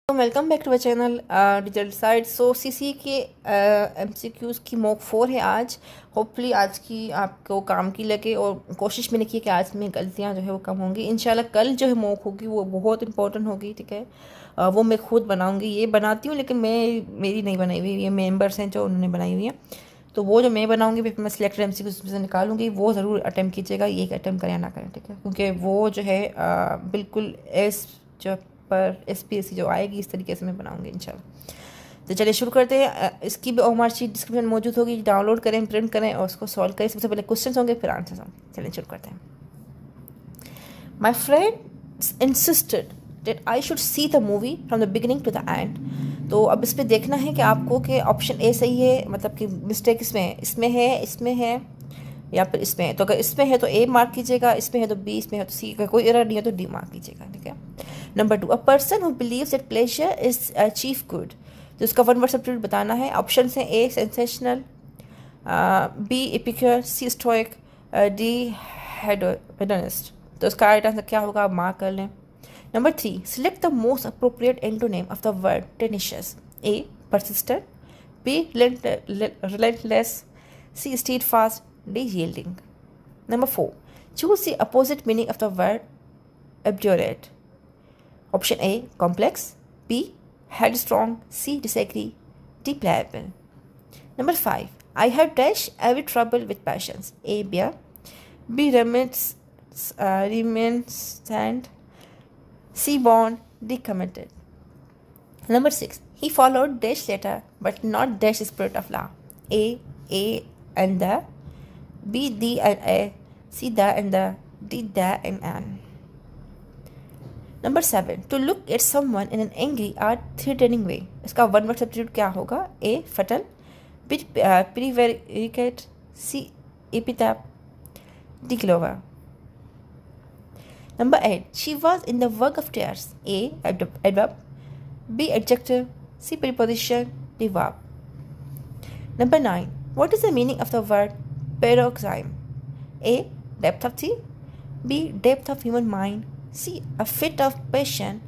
Welcome back to my channel digital side. So CC के MCQs की mock 4 है आज। होपफुली आज की आपको काम की लगे और कोशिश मैंने की कि आज में गलतियां जो है वो कम होंगी। इंशाल्लाह कल जो है मॉक होगी वो बहुत इंपॉर्टेंट होगी, ठीक है। वो मैं खुद बनाऊंगी, ये बनाती हूँ लेकिन मेरी नहीं बनाई हुई, ये मेंबर्स हैं जो उन्होंने बनाई हुई है। तो वो जो मैं बनाऊंगी फिर मैं सिलेक्टेड एमसीक्यूज़ में से निकालूंगी, वो ज़रूर अटैम्प्ट कीजिएगा, ये अटैम्प्ट करें या ना करें, ठीक है। क्योंकि वो जो है बिल्कुल जो पर SPSC जो आएगी इस तरीके से मैं बनाऊंगी इंशाल्लाह। तो चलिए शुरू करते हैं। इसकी भी ओमार शीट डिस्क्रिप्शन में मौजूद होगी, डाउनलोड करें, प्रिंट करें और उसको सॉल्व करें। सबसे पहले क्वेश्चन होंगे फिर आंसर्स होंगे। चलिए शुरू करते हैं। My friend insisted that I should see the movie from the beginning to the end. तो अब इस पर देखना है कि आपको कि ऑप्शन ए सही है, मतलब कि मिस्टेक इसमें है या फिर इसमें है। तो अगर इसमें है तो ए मार्क कीजिएगा, इसमें है तो बी, इसमें है तो सी, अगर कोई एरर नहीं है तो डी मार्क कीजिएगा, ठीक है। Number 2, a person who believes that pleasure is chief good. तो उसका वन वर्ड सब्स्टिट्यूट बताना है। ऑप्शन है ए सेंसेशनल, बी एपिक्योर, सी स्टोइक, डी हेडोनिस्ट। तो उसका राइट आंसर क्या होगा, आप मार्क कर लें। Number 3, select the most appropriate antonym of the word tenacious. A persistent, B relentless, C steadfast, D yielding. Number 4, choose the opposite meaning of the word obdurate. Option A complex, B headstrong, C disagree, D pliable. Number 5, I have dash every trouble with passions. A bear, B remains stand, C born, D committed. Number 6, he followed dash letter but not dash spirit of law. A and the, B the and a, C the and the, D the and an. Number 7, to look at someone in an angry or threatening way. इसका one word substitute क्या होगा, A fatal, B prevaricate, C epitaph, D clover. Number 8, she was in the work of tears. A adverb, B adjective, C preposition, D verb. Number 9, what is the meaning of the word paroxysm? A depth of thought, B depth of human mind, C a fit of passion,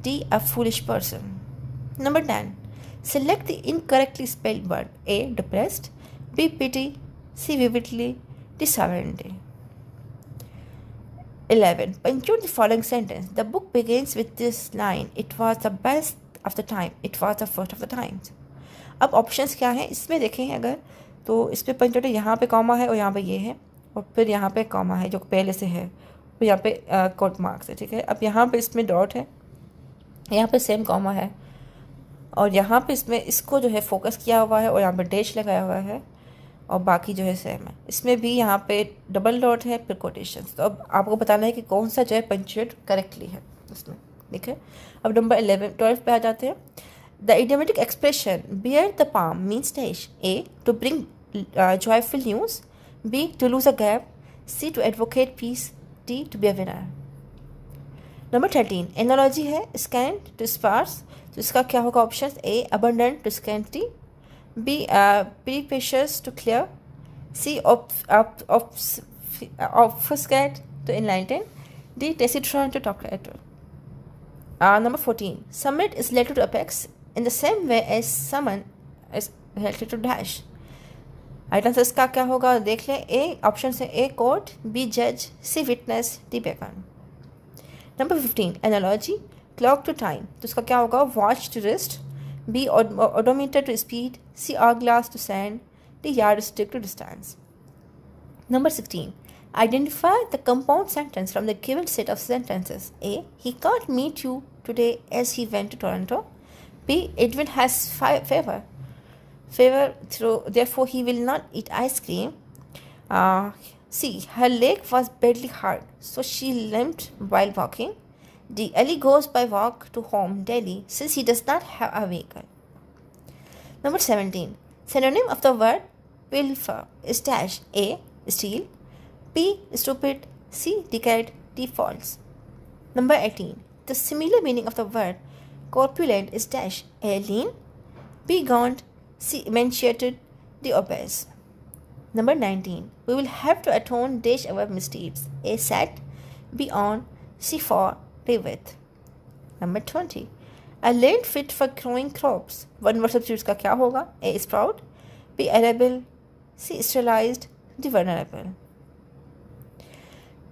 D a foolish person. Number 10, select the incorrectly spelled word. A depressed, B pity, C vividly, D sovereignty. 11, punctuate the following sentence. The book begins with this line, it was the best of the time, it was the first of the times. अब options क्या हैं इसमें देखें अगर, तो इस पर पंचोटे यहाँ पे कॉमा है और यहाँ पे ये है और फिर यहाँ पे कॉमा है जो पहले से है और यहाँ पे कोट मार्क्स है, ठीक है। अब यहाँ पे इसमें डॉट है, यहाँ पे सेम कॉमा है और यहाँ पे इसमें इसको जो है फोकस किया हुआ है और यहाँ पे डैश लगाया हुआ है और बाकी जो है सेम है। इसमें भी यहाँ पे डबल डॉट है फिर कोटेशन। तो अब आपको बताना है कि कौन सा जो है पंचुएट करेक्टली है इसमें, ठीक है। अब नंबर 12 पे आ जाते हैं। The idiomatic expression bear the palm means dash. A to bring joyful news, B to lose a gap, C to advocate peace, D to be a winner. Number 13, analogy है scant to sparse। तो इसका क्या होगा option, A abundant to scanty, B precautious to clear, C obfuscate to enlighten, D taciturn to talkative. Number 14, summit is related to apex in the same way as summon is related to dash. Right answer इसका क्या होगा देख लें। A option से A court, B जज, C witness, D beckon. Number 15, analogy clock to time. तो इसका क्या होगा, watch to wrist, B odometer to speed, C hourglass to sand, D yardstick to distance. Number 16, identify the compound sentence from the given set of sentences. A, he can't meet you today as he went to Toronto. B, Edwin has fever through, therefore he will not eat ice cream. C, her leg was badly hurt, so she limped while walking. D, Ali goes by walk to home daily since he does not have a vehicle. Number 17, synonym of the word pilfer is dash. A, steal, B, stupid, C, decade, D, false. Number 18, the similar meaning of the word corpulent is dash. A, lean, B, gaunt, C, emaciated, D, obese. Number 19, we will have to atone dash our misdeeds. A, sad, B, on, C, for, D, with. Number 20, A land fit for growing crops. One word substitutes का क्या होगा? A. Sprout. B. Arable. C. Sterilized. D. Vulnerable.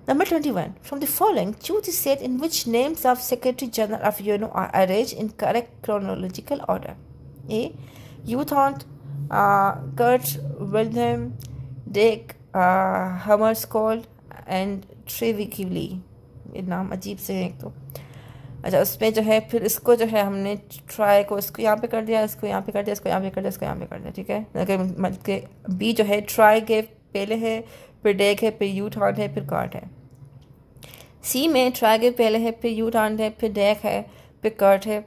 Number 21. From the following, choose the set in which names of Secretary General of UNO are arranged in correct chronological order. A. Youthont, Kurt Wilhelm, Dick Hammarskjöld and ट्रेविकीली. ये नाम अजीब से हैं एक तो. अच्छा, उसमें जो है फिर इसको जो है हमने ट्राई को इसको यहाँ पे कर दिया, इसको यहाँ पे कर दिया, इसको यहाँ पे कर दिया, इसको यहाँ पे कर दिया. ठीक है, मतलब के बी जो है ट्राई के पहले है, फिर डेक है, फिर यूथॉन है, फिर कर्ट है. सी में ट्राई के पहले है, फिर यूथॉन है, फिर डेक है, फिर कर्ट है.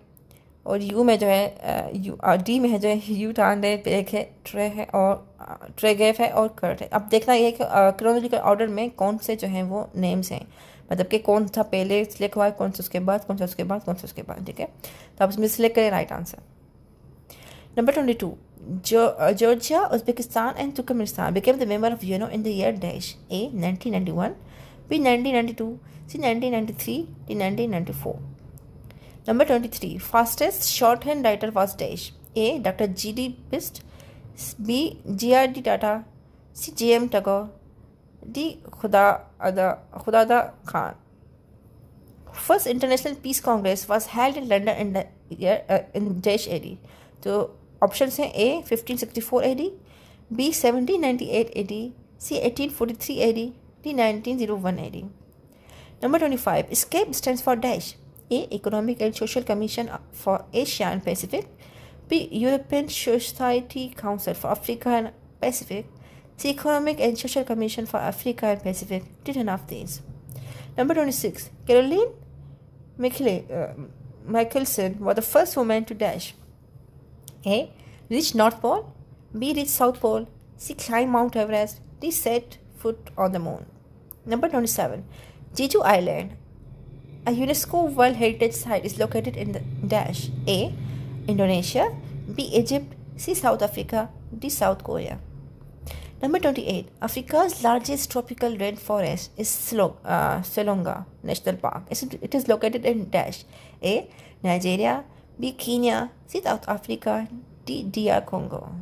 और यू में जो है डी में है जो है यूथॉन है, डेक है, ट्रे है और ट्रेगेफ है और कर्ट है. अब देखना ये है कि क्रोनोलॉजिकल ऑर्डर में कौन से जो हैं वो नेम्स हैं, मतलब कि कौन सा पहले सिलेक्ट हुआ है, कौन सा उसके बाद, कौन सा उसके बाद, कौन सा उसके बाद. ठीक है, तो आप इसमें सिलेक्ट करें right answer. Number 22. Georgia, Uzbekistan and Turkmenistan became the member of UNO in the year dash. A. 1991, B. 1992, C. 1993, D. 1994. Number 23. Fastest shorthand writer was dash. A. Dr. G.D. Bist, B. G.R.D. Tata, C. J.M. Tagore, D. Khudada Khan. First International Peace Congress was held in London in the year in dash AD. So options हैं A. 1564 AD, B. 1798 AD, C. 1843 AD, D. 1901 AD. Number 25. ESCAPE stands for dash. A. Economic and Social Commission for Asia and Pacific, B. European Society Council for Africa and Pacific, C. Economic and Social Commission for Africa and Pacific. D. None of these. Number 26. Caroline Michelson was the first woman to dash. A. Reach North Pole, B. Reach South Pole, C. Climb Mount Everest, D. Set foot on the moon. Number 27. Jeju Island, a UNESCO World Heritage Site, is located in the dash. A. Indonesia, B. Egypt, C. South Africa, D. South Korea. Number 28. Africa's largest tropical rainforest is Selonga National Park. It is located in dash. A. Nigeria, B. Kenya, C. South Africa, D. DR Congo.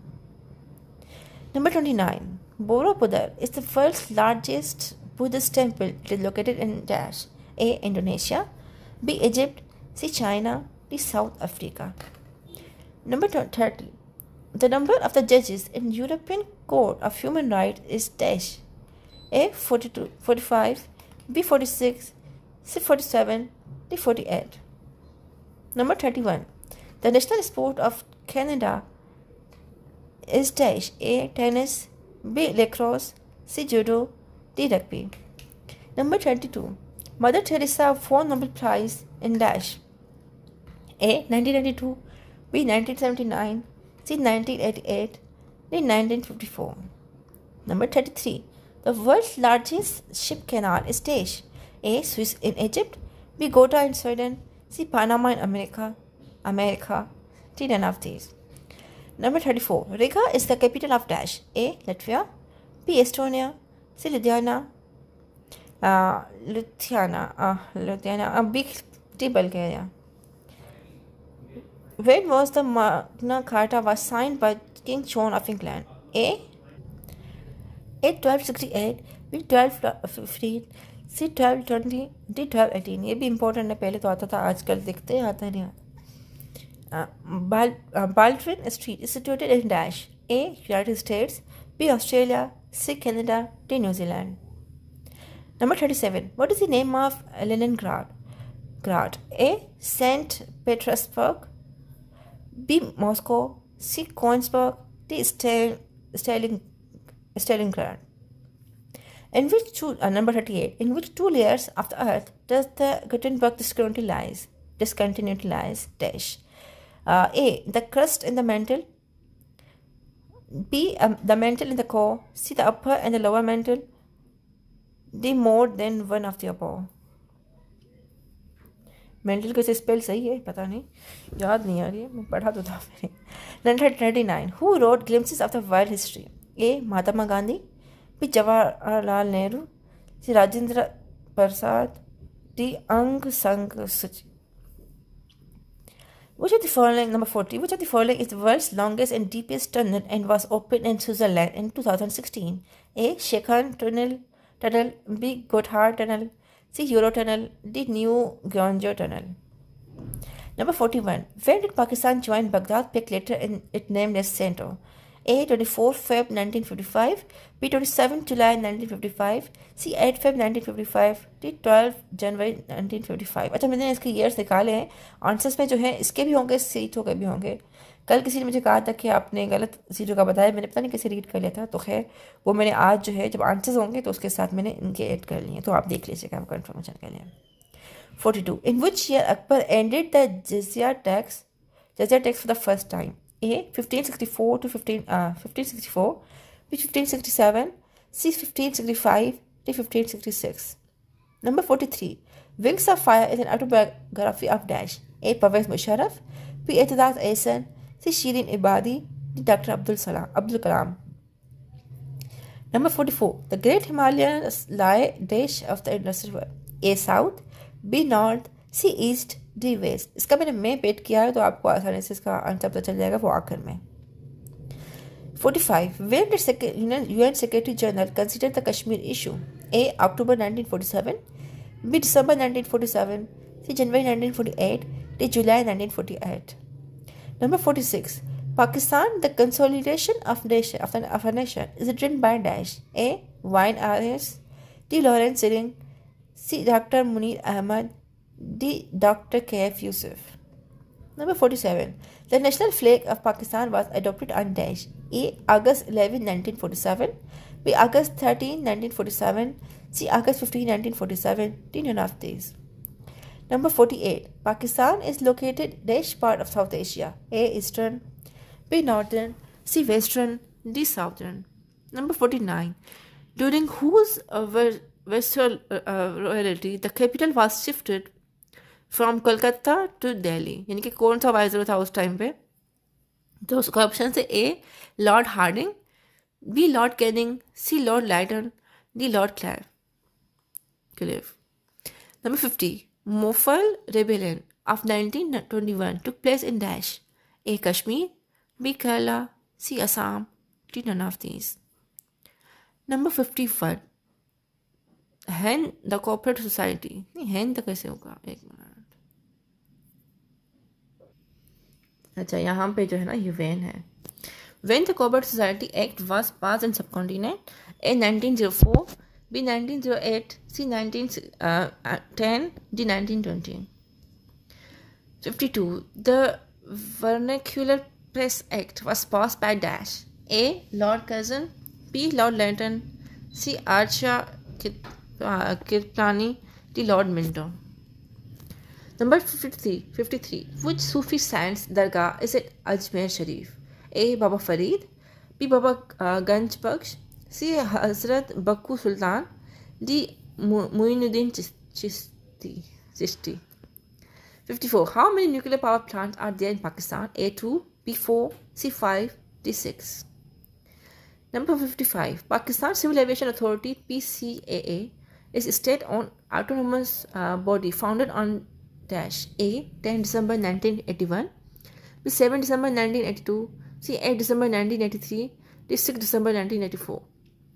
Number 29. Borobudur is the world's largest Buddhist temple. It is located in dash. A. Indonesia, B. Egypt, C. China, D. South Africa. Number 30. The number of the judges in European Court of Human Rights is dash. A. 42, 45, B. 46, C. 47, D. 48. Number 31. The national sport of Canada is dash. A. Tennis, B. Lacrosse, C. Judo, D. Rugby. Number 32. Mother Teresa won Nobel Prize in dash. A. 1992, B. 1979, C. 1988, D. 1954. Number 33. The world's largest ship canal is dash. A. Suez in Egypt, B. Gotha in Sweden, C. Panama in America, D. None of these. Number 34. Riga is the capital of dash. A. Latvia, B. Estonia, C. Lithuania, B. Bulgaria. When was the Magna Carta was signed by King John of England? A. 1268, B. 1215, C. 1220, D. 1218. ये भी important है, पहले तो आता था, आजकल दिखते आता नहीं. Baldwin Street is situated in dash. A. United States, B. Australia, C. Canada, D. New Zealand. Number 37. What is the name of Leningrad? A. St. Petersburg, B. Moscow, C. Königsberg, D. Stalingrad. In which two, number 38. In which two layers of the Earth does the Gutenberg discontinuity lies? Dash. A. The crust in the mantle, B. The mantle in the core, C. The upper and the lower mantle, D. More than one of the above. Mental कैसे spell सही है पता नहीं, याद नहीं आ रही है, मैं पढ़ा तो था मैंने. Number 39. Who wrote Glimpses of the World History? A. Mahatma Gandhi, B. Jawaharlal Nehru, C. Rajendra Prasad, D. Aung San Suu Kyi. Which of the following, number 40, which of the following is the world's longest and deepest tunnel and was opened in Switzerland in 2016? A. Shekhan Tunnel, B. Gotthard Tunnel, C. Eurotunnel, D. New Gyeongju Tunnel. Number 41. When did Pakistan join Baghdad Pick letter in its name as center? A. 24 Feb 1955, B. 27 July 1955, C. 8 Feb 1955, D. 12 जनवरी 1955. अच्छा, मैंने इसके years निकाले हैं. Answers में जो है इसके भी होंगे, सीटों के भी होंगे. कल किसी ने मुझे कहा था कि आपने गलत सीटों का बताया, मैंने पता नहीं कैसे रीड कर लिया था. तो खैर वो मैंने आज जो है जब आंसर्स होंगे तो उसके साथ मैंने इनके ऐड कर लिए, तो आप देख लीजिएगा हम कन्फर्मेशन के लिए. 42. In which year Akbar ended the jizya tax for the first time? A. 1564 to 1564, B. 1567, C. 1565, D. 1566. Number 43. Wings of Fire is an autobiography of dash. A. Pervez Musharraf, B. Etidaz Ahsan, C. Shirin Ebadi, D. Dr. Abdul Kalam. Number 44. The Great Himalayas lie dash of the Indus River. A. South, B. North, C. East, D. West. इसका मैंने मैं पेट किया है तो आपको आसानी से इसका आंसर पता चल जाएगा वो आखिर में. 45. When did UN Secretary General consider the Kashmir issue? A. October 1947, B. December 1947, C. January 1948, D. July 1948. Number 46. Pakistan, the consolidation of a nation is written by dash. A. Wayne R.S., D. Lawrence Sirring, C. Dr. Munir Ahmad, D. Dr. K.F. Yusuf. Number 47. The national flag of Pakistan was adopted on dash. A. August 11, 1947, B. August 13, 1947, C. August 15, 1947, D. None of these. Number 48. Pakistan is located dash part of South Asia. A. Eastern, B. Northern, C. Western, D. Southern. Number 49. During whose vassal royalty the capital was shifted from Kolkata to Delhi, यानी कि कौन सा viceroy था उस time पे? तो उसका option है A. Lord Hardinge, B. Lord Canning, C. Lord Lytton, D. Lord Clive. Number 50. Moplah rebellion of 1921 took place in dash. A. Kashmir, B. Kerala, C. Assam, D. None of these. Number 51. When the cooperative society, नहीं हैन तो कैसे होगा, एक minute. अच्छा, यहाँ पे जो है ना ये वेन है. When the cooperative society act was pass in subcontinent. A. 1904, B. 1908, C. 1910, D. 1920. 52. The vernacular press act was pass by dash. A. Lord Curzon, B. Lord Lytton, C. आर्चा Kirpani, D. Lord Minto. Number 53. Which Sufi saint's dargah is at Ajmer Sharif? A. Baba Farid, B. Baba Ganj Baksh, C. Hazrat Bakku Sultan, D. Muinuddin Chishti. 54. How many nuclear power plants are there in Pakistan? A. 2, B. 4, C. 5, D. 6. Number 55. Pakistan Civil Aviation Authority (PCAA) is a state-owned autonomous body founded on dash. A. 10 December 1981, B. 7 December 1982, C. 8 December 1983, D. 6 December 1984.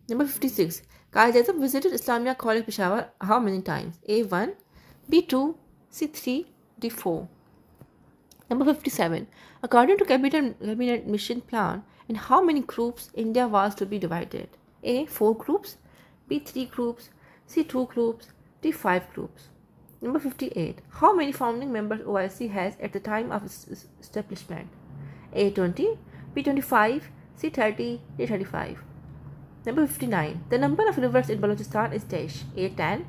Number 56. Qaid Azam visited Islamia College Peshawar how many times? A. 1, B. 2, C. 3, D. 4. Number 57. According to cabinet mission plan, in how many groups India was to be divided? A. 4 groups, B. 3 groups, C. 2 groups, D. 5 groups. Number 58. How many founding members OIC has at the time of its establishment? A. 20, B. 25, C. 30, D. 35. Number 59. The number of rivers in Balochistan is dash. A. 10,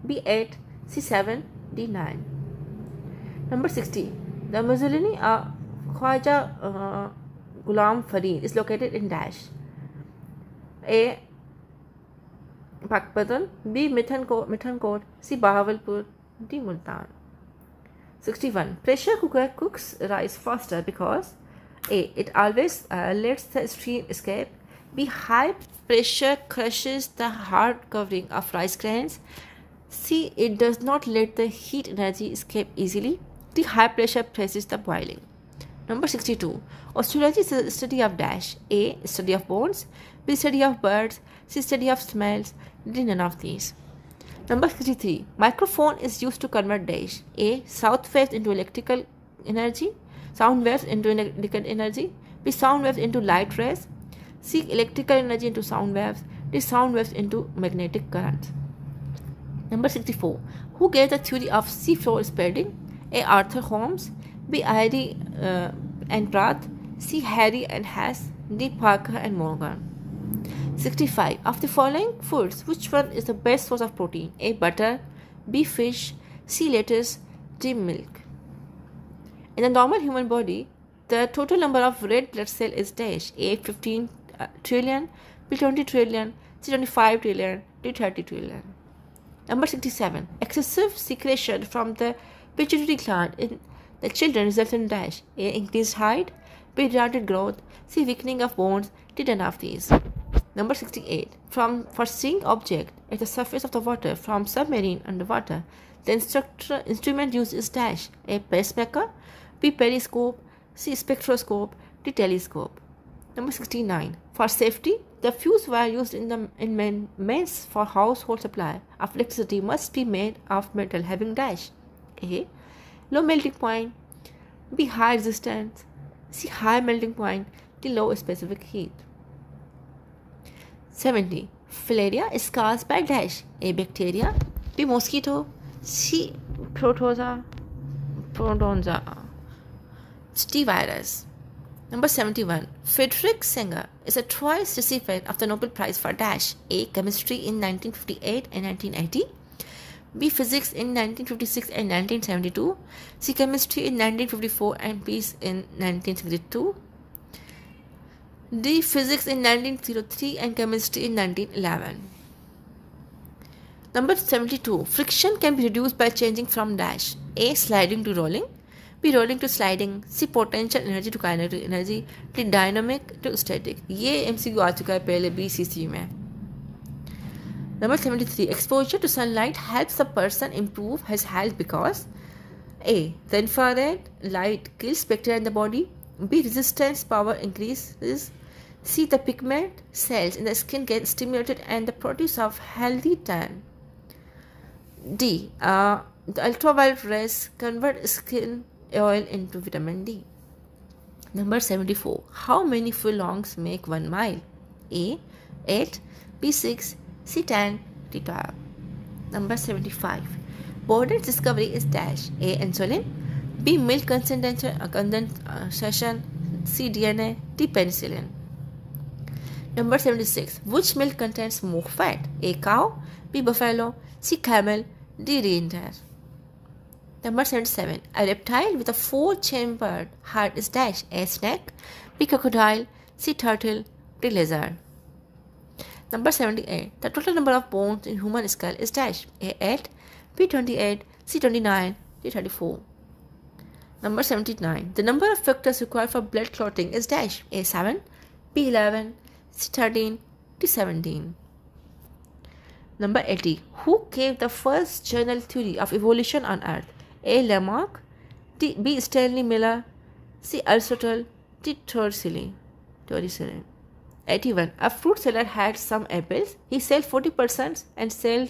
B. 8, C. 7, D. 9. Number 60. The Mussolini Khwaja Ghulam Farid is located in dash. A. Pakpatan, B. Mithankot, C. Bahawalpur, D. Multan. 61. Pressure cooker cooks rice faster because A. It always lets the stream escape, B. High pressure crushes the hard covering of rice grains, C. It does not let the heat energy escape easily, The high pressure presses the boiling. Number 62. Osteology is the study of dash. A. Study of bones. B. Study of birds. C. Study of smells. D. None of these. Number 63. Microphone is used to convert dash. A. Sound waves into electrical energy. Sound waves into electrical energy. B. Sound waves into light rays. C. Electrical energy into sound waves. D. Sound waves into magnetic currents. Number 64. Who gave the theory of seafloor spreading? A. Arthur Holmes. B. Airy and Pratt. C. Harry and Hess. D. Parker and Morgan. 65. Of the following foods, which one is the best source of protein? A. Butter. B. Fish. C. Lettuce. D. Milk. In the normal human body, the total number of red blood cells is dash. A. 15 trillion. B. 20 trillion. C. 25 trillion. D. 30 trillion. Number 67. Excessive secretion from the pituitary gland in the children results in dash. A. Increased height. B. Retarded growth. C. Weakening of bones. D. None of these. Number 68. For seeing object at the surface of the water from submarine underwater, the instrument used is dash. A. Pacemaker. B. Periscope. C. Spectroscope. D. Telescope. Number 69. For safety, the fuse wire used in mains for household supply of electricity must be made of metal having dash. A. Low melting point. B. High resistance. C. High melting point. D. Low specific heat. 70. Filaria is caused by dash. A. Bacteria. B. Mosquito. C. Protozoa. D. Virus. Number 71. Friedrich Sanger is a twice recipient of the Nobel Prize for dash. A. Chemistry in 1958 and 1980. B. Physics in 1956 and 1972. C. Chemistry in 1954 and peace in 1962. D. Physics in 1903 and chemistry in 1911. Number 72. Friction can be reduced by changing from dash. A. Sliding to rolling. B. Rolling to sliding. C. Potential energy to kinetic energy. D. Dynamic to static. ये MCQ आ चुका है पहले BCC में. Number 73. Exposure to sunlight helps a person improve his health because A. The infrared light kills bacteria in the body. B. Resistance power increases. C. The pigment cells in the skin get stimulated and the produce of healthy tan. D. The ultraviolet rays convert skin oil into vitamin D. Number 74. How many furlongs make 1 mile? A. 8. B. 6. C. 10. D. 12. Number 75. Borden's discovery is dash. A. Insulin. B. Milk condensation. C. DNA. D. Penicillin. Number 76. Which milk contains more fat? A. Cow. B. Buffalo. C. Camel. D. Reindeer. Number 77. A reptile with a 4-chambered heart is dash. A. Snake. B. Crocodile. C. Turtle. D. Lizard. Number 78. The total number of bones in human skull is dash. A. 8. B. 28. C. 29. D. 34. Number 79. The number of factors required for blood clotting is dash. A. 7. B. 11. C. 13. D. 17. Number 80. Who gave the first general theory of evolution on Earth? A. Lamarck. B. Stanley Miller. C. Aristotle. D. Torricelli. 81. A fruit seller had some apples. He sold 40% and still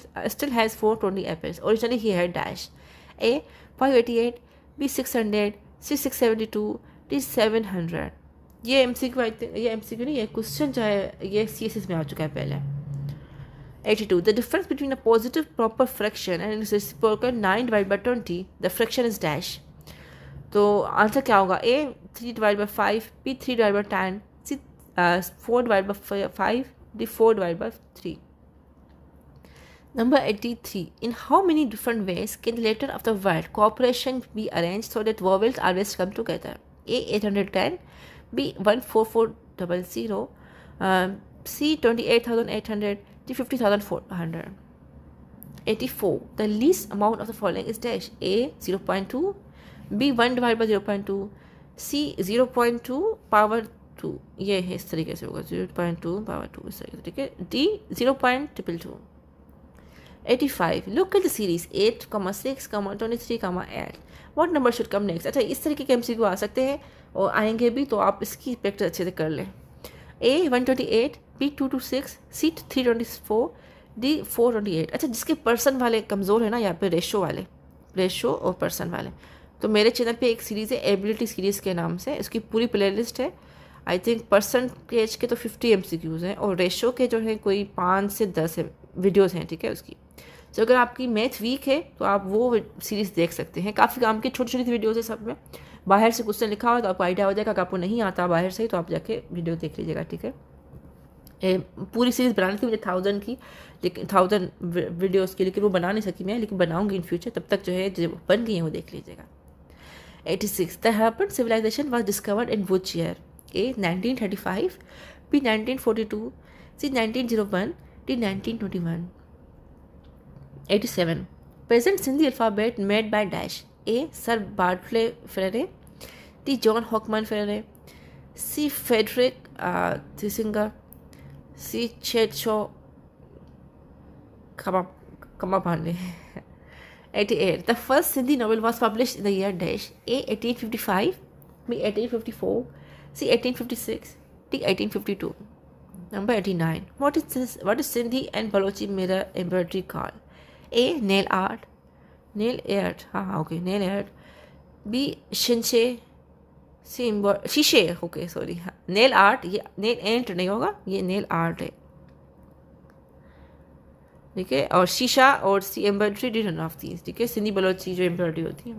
has 420 apples. Originally he had dash. A. 588. B. 600. C. 672. D. 700. ये MCQ नहीं, ये question जो है ये CSS में आ चुका है पहले. 82. The difference between a positive proper fraction and its reciprocal 9 divided by 20, the fraction is dash. तो आंसर क्या होगा? A. 3 divided by 5. B. 3 divided by 10. C. 4 divided by 5. D. 4 divided by 3. Number 83. In how many different ways can the letter of the word cooperation be arranged so that vowels always come together? A. 810. B. 14400. C. 28,800. D. 50,400. 84. The least amount of the following is dash. A. 0.2. B. 1 divided by 0.2. C. 0.2 power 2. ये है इस तरीके से होगा 0.2 power 2 इस तरीके से. ठीक है. D. 0.222. 85, look at the series 8, 6, 23, 8. What number should come next? अच्छा, इस तरीके के MCQ आ सकते हैं और आएंगे भी, तो आप इसकी प्रैक्टिस अच्छे से कर लें. A 128, B 226, C 324, D 428. अच्छा, जिसके पर्सन वाले कमज़ोर है ना, यहाँ पे रेशो और पर्सन वाले, तो मेरे चैनल पे एक सीरीज़ है एबिलिटी सीरीज़ के नाम से, इसकी पूरी प्लेलिस्ट है. आई थिंक परसेंटेज के तो 50 MCQs हैं और रेशो के जो है कोई 5 से 10 वीडियोज़ हैं. ठीक है, उसकी तो अगर आपकी मैथ वीक है तो आप वो सीरीज़ देख सकते हैं. काफ़ी काम की छोटी छोटी वीडियोज़ है सब में. बाहर से क्वेश्चन लिखा हो तो आपको आइडिया हो जाएगा. अगर आपको नहीं आता बाहर से ही तो आप जाके वीडियो देख लीजिएगा. ठीक है, पूरी सीरीज़ बनानी थी मुझे 1000 की, लेकिन 1000 वीडियोज़ की, लेकिन वो बना नहीं सकी मैं, लेकिन बनाऊंगी इन फ्यूचर. तब तक जो है जो बन गई है वो देख लीजिएगा. 86, the Harappan civilization was discovered in which year? A 1935, B 1942, C 1901, D 1921. 87, present Sindhi alphabet made by dash. A Sir Bartley Frere, D John Hockman Frere, C Frederick Thesiger, C Chetcho Kamapane. 88, the first Sindhi novel was published in the year dash. A 1855, B 1854, C 1856, D 1852. Number 89, what is Sindhi and Balochi mirror embroidery called? A nail art, nail art. B shishe, C shishe, okay sorry, nail art, ये nail art नहीं होगा, ये nail art है. ठीक है, और शीशा और C embroidery D none of these. ठीक है, सिंधी बलोची जो एम्ब्रॉयडरी होती है.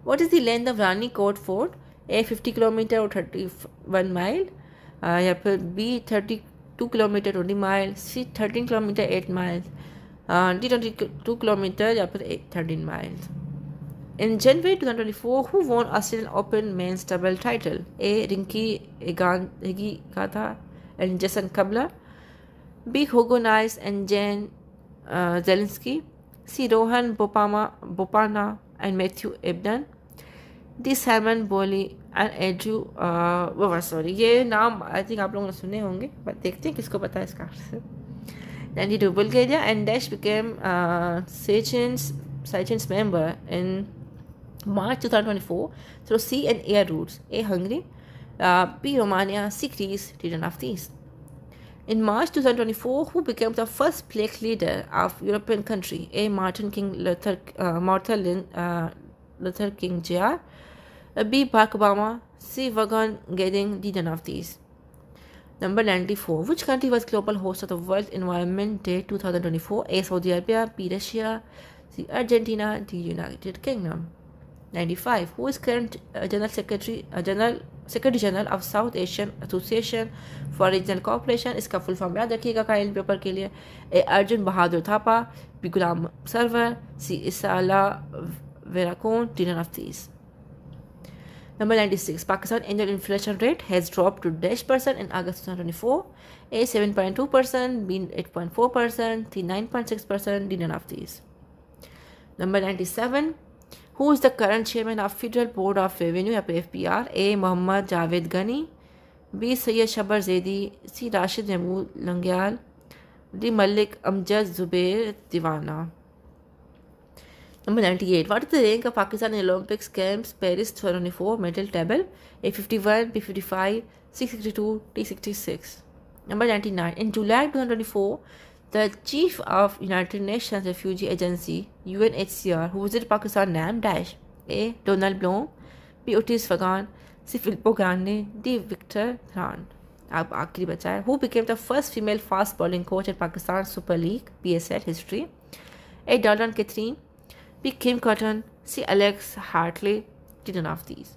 What is the length of Rani Kot fort? A 50 kilometre और 31 माइल, या फिर B 32 kilometre 20 mile, C 13 kilometre 8 miles, D 22 kilometre या फिर 13 miles. In January 2024, who won Australian Open men's double title? A Rinky Higata and Jason Kubler, B Hugo Nice and Jen Zelinsky, C Rohan Bopana and Matthew Ebden, D Simon Bowley and Andrew sorry, ये नाम I think आप लोगों ने सुने होंगे, but देखते हैं किसको पता है इसका. 92, Bulgaria and Dash became Seychen's member in March 2024 through sea and air routes. A Hungary, B Romania, C Greece, D none of these. In March 2024, who became the first plague leader of European country? A Martin Luther King Jr., B Barack Obama, C Vaughan Gerding, D none of these. Number 94, which country was global host of the World Environment Day 2024? A Saudi Arabia, B Russia, C Argentina, D United Kingdom. 95, who is current Secretary General of South Asian Association for Regional Cooperation? इसका full form याद रखिएगा काइल paper के लिए. A Arjun Bahadur Thapa, B Ghulam Sarwar, C Esala Weerakoon, D none of these. Number 96, Pakistan annual inflation rate has dropped to -% in August 2024. A 7.2%, B 8.4%, C 9.6%, D none of these. Number 97, who is the current chairman of Federal Board of Revenue FBR? A Mohammad Javed Ghani, B Sayyid Shabar Zaidi, C Rashid Mahmood Langyal, D Malik Amjad Zubair Diwana. Number 98, what is the rank of Pakistan in Olympics Games Paris 2024 medal table? A 51, B 55, C 62, D 66. Number 99, in July 2024, the chief of United Nations Refugee Agency UNHCR who visited Pakistan named dash. A Donald Blum, B Otis Fagan, C Filippo Grande, D Victor Grant. अब आखिरी बचा है. Who became the first female fast bowling coach at Pakistan Super League PSL history? A Darlan Catherine, B Kim Cotton, C Alex Hartley, D none of these.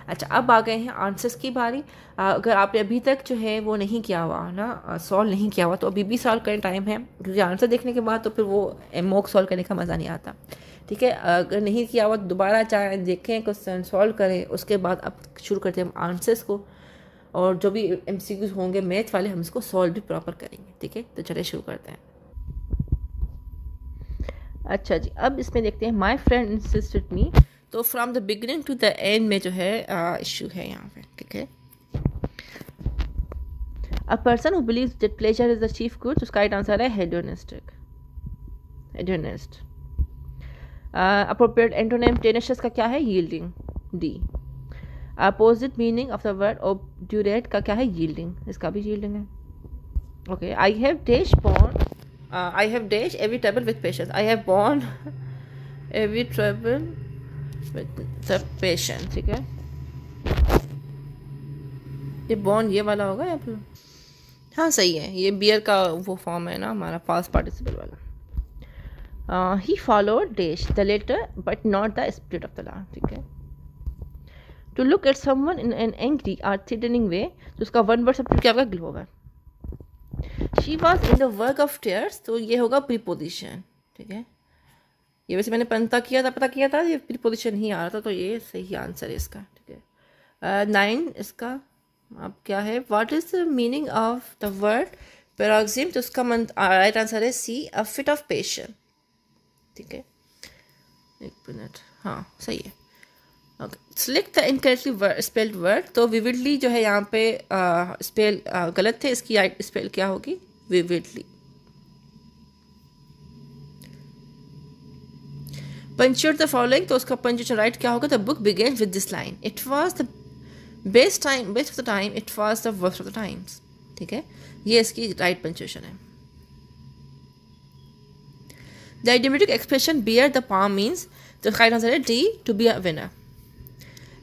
अच्छा, अब आ गए हैं answers की बारी. अगर आपने अभी तक जो है वो नहीं किया हुआ ना, सॉल्व नहीं किया हुआ, तो अभी भी सॉल्व करने टाइम है, क्योंकि आंसर देखने के बाद तो फिर वो मॉक सॉल्व करने का मज़ा नहीं आता. ठीक है, अगर नहीं किया हुआ तो दोबारा चाहे देखें, क्वेश्चन सॉल्व करें, उसके बाद अब शुरू करते हैं हम आंसर्स को, और जो भी MCQs होंगे मैथ वाले हम इसको सॉल्व भी प्रॉपर करेंगे. ठीक है, तो चलिए शुरू करते हैं. अच्छा जी, अब इसमें देखते हैं माई फ्रेंड इंसिस्टेड मी. तो from the beginning to the end में जो है इशू है यहाँ पे. ठीक है, a person who believes that pleasure is the chief good, उसका राइट आंसर है hedonistic. Hedonist. Appropriate antonym tenacious का क्या है? Yielding, D. Opposite meaning of the word obdurate का क्या है? यील्डिंग, इसका भी यील्डिंग है। Okay, I have dash borne, I have dash every trouble with patience, I have born every trouble with the patience, ठीक है। ये बॉर्न ये वाला होगा या फिर, हाँ सही है, ये बियर का वो फॉर्म है ना हमारा, पास्ट पार्टिसिपल वाला। He followed dash the letter but not the spirit of the law, ठीक है। To look at someone in an angry or threatening way, तो उसका वन वर्ड सब्जेक्ट क्या होगा? Glower. She was in the work of tears, तो ये होगा preposition, ठीक है। ये वैसे मैंने पता किया था ये प्रीपोजिशन ही आ रहा था, तो ये सही आंसर है इसका, ठीक है। 9 इसका अब क्या है? What is the meaning of the word paroxysm, तो उसका राइट आंसर है सी, अ फिट ऑफ पेशन, ठीक है। एक मिनट, हाँ सही है। Okay, select the incorrectly spelled word, तो विविडली जो है यहाँ पे स्पेल गलत थे, इसकी स्पेल क्या होगी? विविडली। पंक्चुएट द फॉलोइंग, तो उसका पंक्चुएशन राइट क्या होगा? The book begins with this line, it was the best of the time, it was the worst of the times, ठीक है। ये इसकी राइट पंक्चुएशन है। The idiomatic expression bear the palm means, तो right answer है D, to be a winner.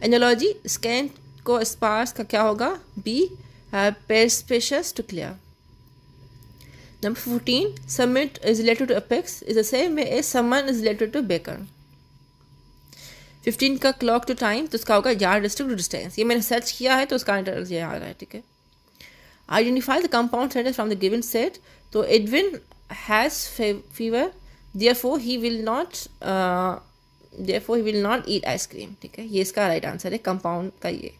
Analogy scan को sparse का क्या होगा? B, perspicacious to clear. Number 14, summit is related to apex is the same way as someone is related to beckon. 15 का clock to time, तो उसका होगा yard distance to distance, ये मैंने सर्च किया है तो उसका आंसर ये आ रहा है, ठीक है। Identify the compound sentence from the given set, तो Edwin has fever, therefore he will not eat ice cream, ठीक है। ये इसका राइट आंसर है कंपाउंड का ये।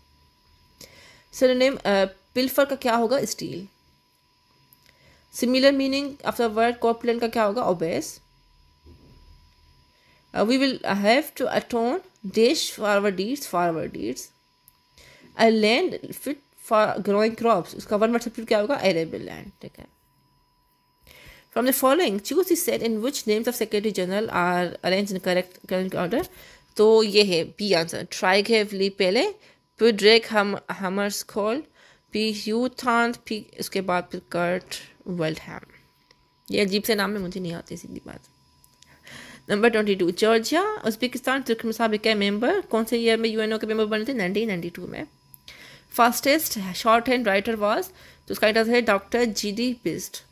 सिनोनिम पिल्फर का क्या होगा? Steal. Similar meaning of the word corpulent का क्या होगा? Obese. We will have to atone dash for our deeds. A land fit for growing crops, उसका वन वर्ड सब्जेक्ट क्या होगा? अरेबल लैंड, ठीक है। From the following, choose the set in which names of Secretary General are arranged in correct order. तो ये है B answer, ट्राइगेवली पहले, फिर ड्रेक हमर्सकोल्ड, पी ह्यूथांत, पी इसके बाद फिर कर्ट वेल्डहैम। ये अजीब से नाम है, मुझे नहीं आती सीधी बात। Number 22, Georgia Uzbekistan Turkmenistan became member, कौन से ईयर में यूएनओ के मेंबर बने थे? 1992 में। Fastest shorthand writer was, तो उसका आंसर है doctor G D. Bist.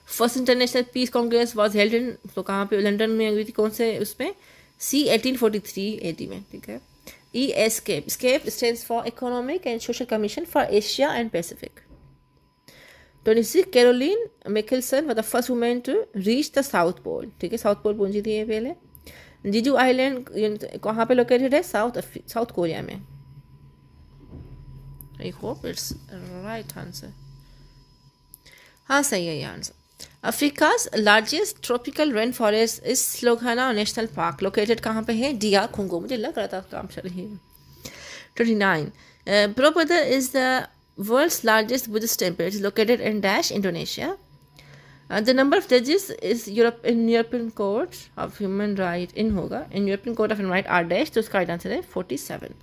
First international peace congress was held in, तो कहाँ पे? लंदन में हुई थी, कौन से उसमें? सी 1843 AD में, ठीक है। ESCAP stands for economic and social commission for Asia and Pacific. 26, Caroline Mikkelsen was the first women to reach the South Pole, ठीक है। साउथ पोल पहुंची थी ये पहले। जीजू आइलैंड कहाँ पे लोकेटेड है? साउथ कोरिया में। I hope it's right answer, हाँ सही है ये answer. Africa's largest tropical rain forest is Salonga National Park, located कहाँ पे है? DR कोंगो, मुझे लग रहा था काम चल रही है। 29, Borobudur is the world's largest Buddhist temple, it is located in Dash, Indonesia. The number of judges is European Court of Human Rights in European Court of Human Rights are Dash, तो उसका right answer है 47।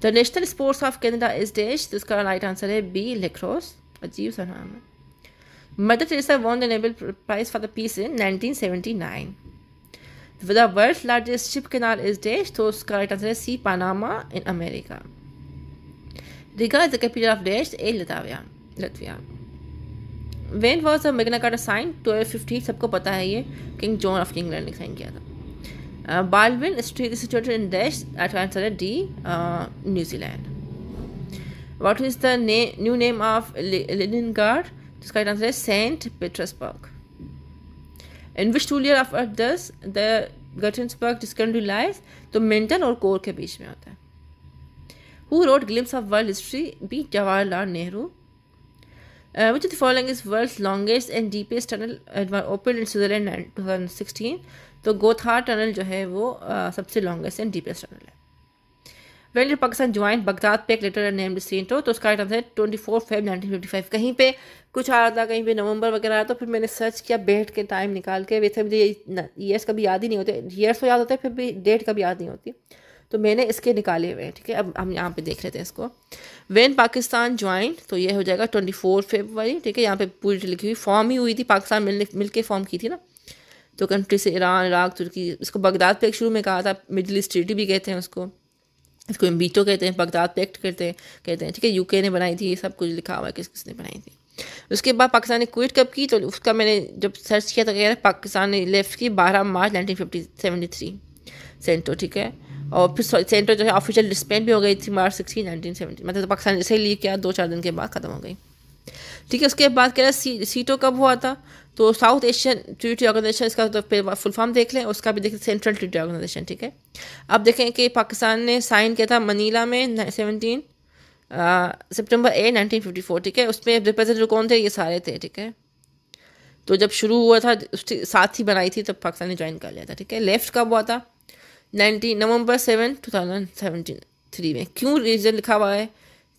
The national sports of Canada is Dash, तो उसका right answer है B, lacrosse, अजीब सा नाम है। Mother Teresa won the Nobel Prize for the Peace in 1979. The world's largest ship canal is Dash, तो उसका राइट आंसर है C, Panama in America. Riga is the capital of Dash, A, Latvia. When was the Magna Carta signed? 1250, सबको पता है ये, king John of England ने sign किया था। Baldwin street is situated in Dash, right answer है D, New Zealand. What is the new name of Leningrad? इसका answer है Saint Petersburg. In which two layer of earth does the Gutenberg discontinuity lies, तो mantle और core के बीच में होता है। Who wrote glimpse of world history? B, Jawaharlal Nehru. Which of the following is world's longest and deepest tunnel open in Switzerland 2016, तो गोथार्ड tunnel जो है वो सबसे लॉन्गेस्ट एंड डीपेस्ट टनल है। When did Pakistan join Baghdad पे एक लेटर नेम्ड सेंटो, तो उसका आइटम है 24 फेब 1955। कहीं पे कुछ आ रहा था, कहीं पे नवंबर वगैरह आया, तो फिर मैंने सर्च किया बैठ के टाइम निकाल के। वैसे मुझे ईयर्स कभी याद ही नहीं होते, ईयर्स तो याद होते हैं फिर भी डेट कभी याद नहीं होती, तो मैंने इसके निकाले हुए हैं, ठीक है। अब हम यहाँ पे देख लेते हैं इसको। व्हेन पाकिस्तान ज्वाइन, तो ये हो जाएगा 24 फरवरी, ठीक है। यहाँ पे पूरी लिखी हुई, फॉर्म ही हुई थी, पाकिस्तान मिल के फॉर्म की थी ना, तो कंट्री से ईरान, इराक, तुर्की। इसको बगदाद पे शुरू में कहा था, मिडिल ईस्ट ट्रीटी भी कहते हैं उसको, इसको इम्बीटो कहते हैं, बगदाद पैक्ट कहते हैं, ठीक है। यूके ने बनाई थी, ये सब कुछ लिखा हुआ है किस किसने बनाई थी। उसके बाद पाकिस्तान ने क्विट कब की, तो उसका मैंने जब सर्च किया तो कह रहा है पाकिस्तान ने लेफ्ट की 12 मार्च 1973 सेंटो, ठीक है। और फिर सेंटो जो है ऑफिशियल डिस्पेंड भी हो गई थी मार्च 16 1970, मतलब तो पाकिस्तान जैसे ही लीव किया 2-4 दिन के बाद ख़त्म हो गई, ठीक है। उसके बाद कह रहा है सीटो कब हुआ था, तो साउथ एशियन ट्रीटी ऑर्गेनाइजेशन, इसका तो फुल फॉर्म देख लें, उसका भी देखें सेंट्रल ट्रीटी ऑर्गेनाइजेशन, ठीक है। अब देखें कि पाकिस्तान ने साइन किया था मनीला में 17 सितंबर 8 1954, ठीक है। उसमें रिप्रेजेंटेटिव कौन थे, ये सारे थे, ठीक है। तो जब शुरू हुआ था उसके साथ ही बनाई थी, तब पाकिस्तान ने ज्वाइन कर लिया था, ठीक है। लेफ्ट कब हुआ था, 19 नवंबर 7 2003 में। क्यों रीजन लिखा हुआ है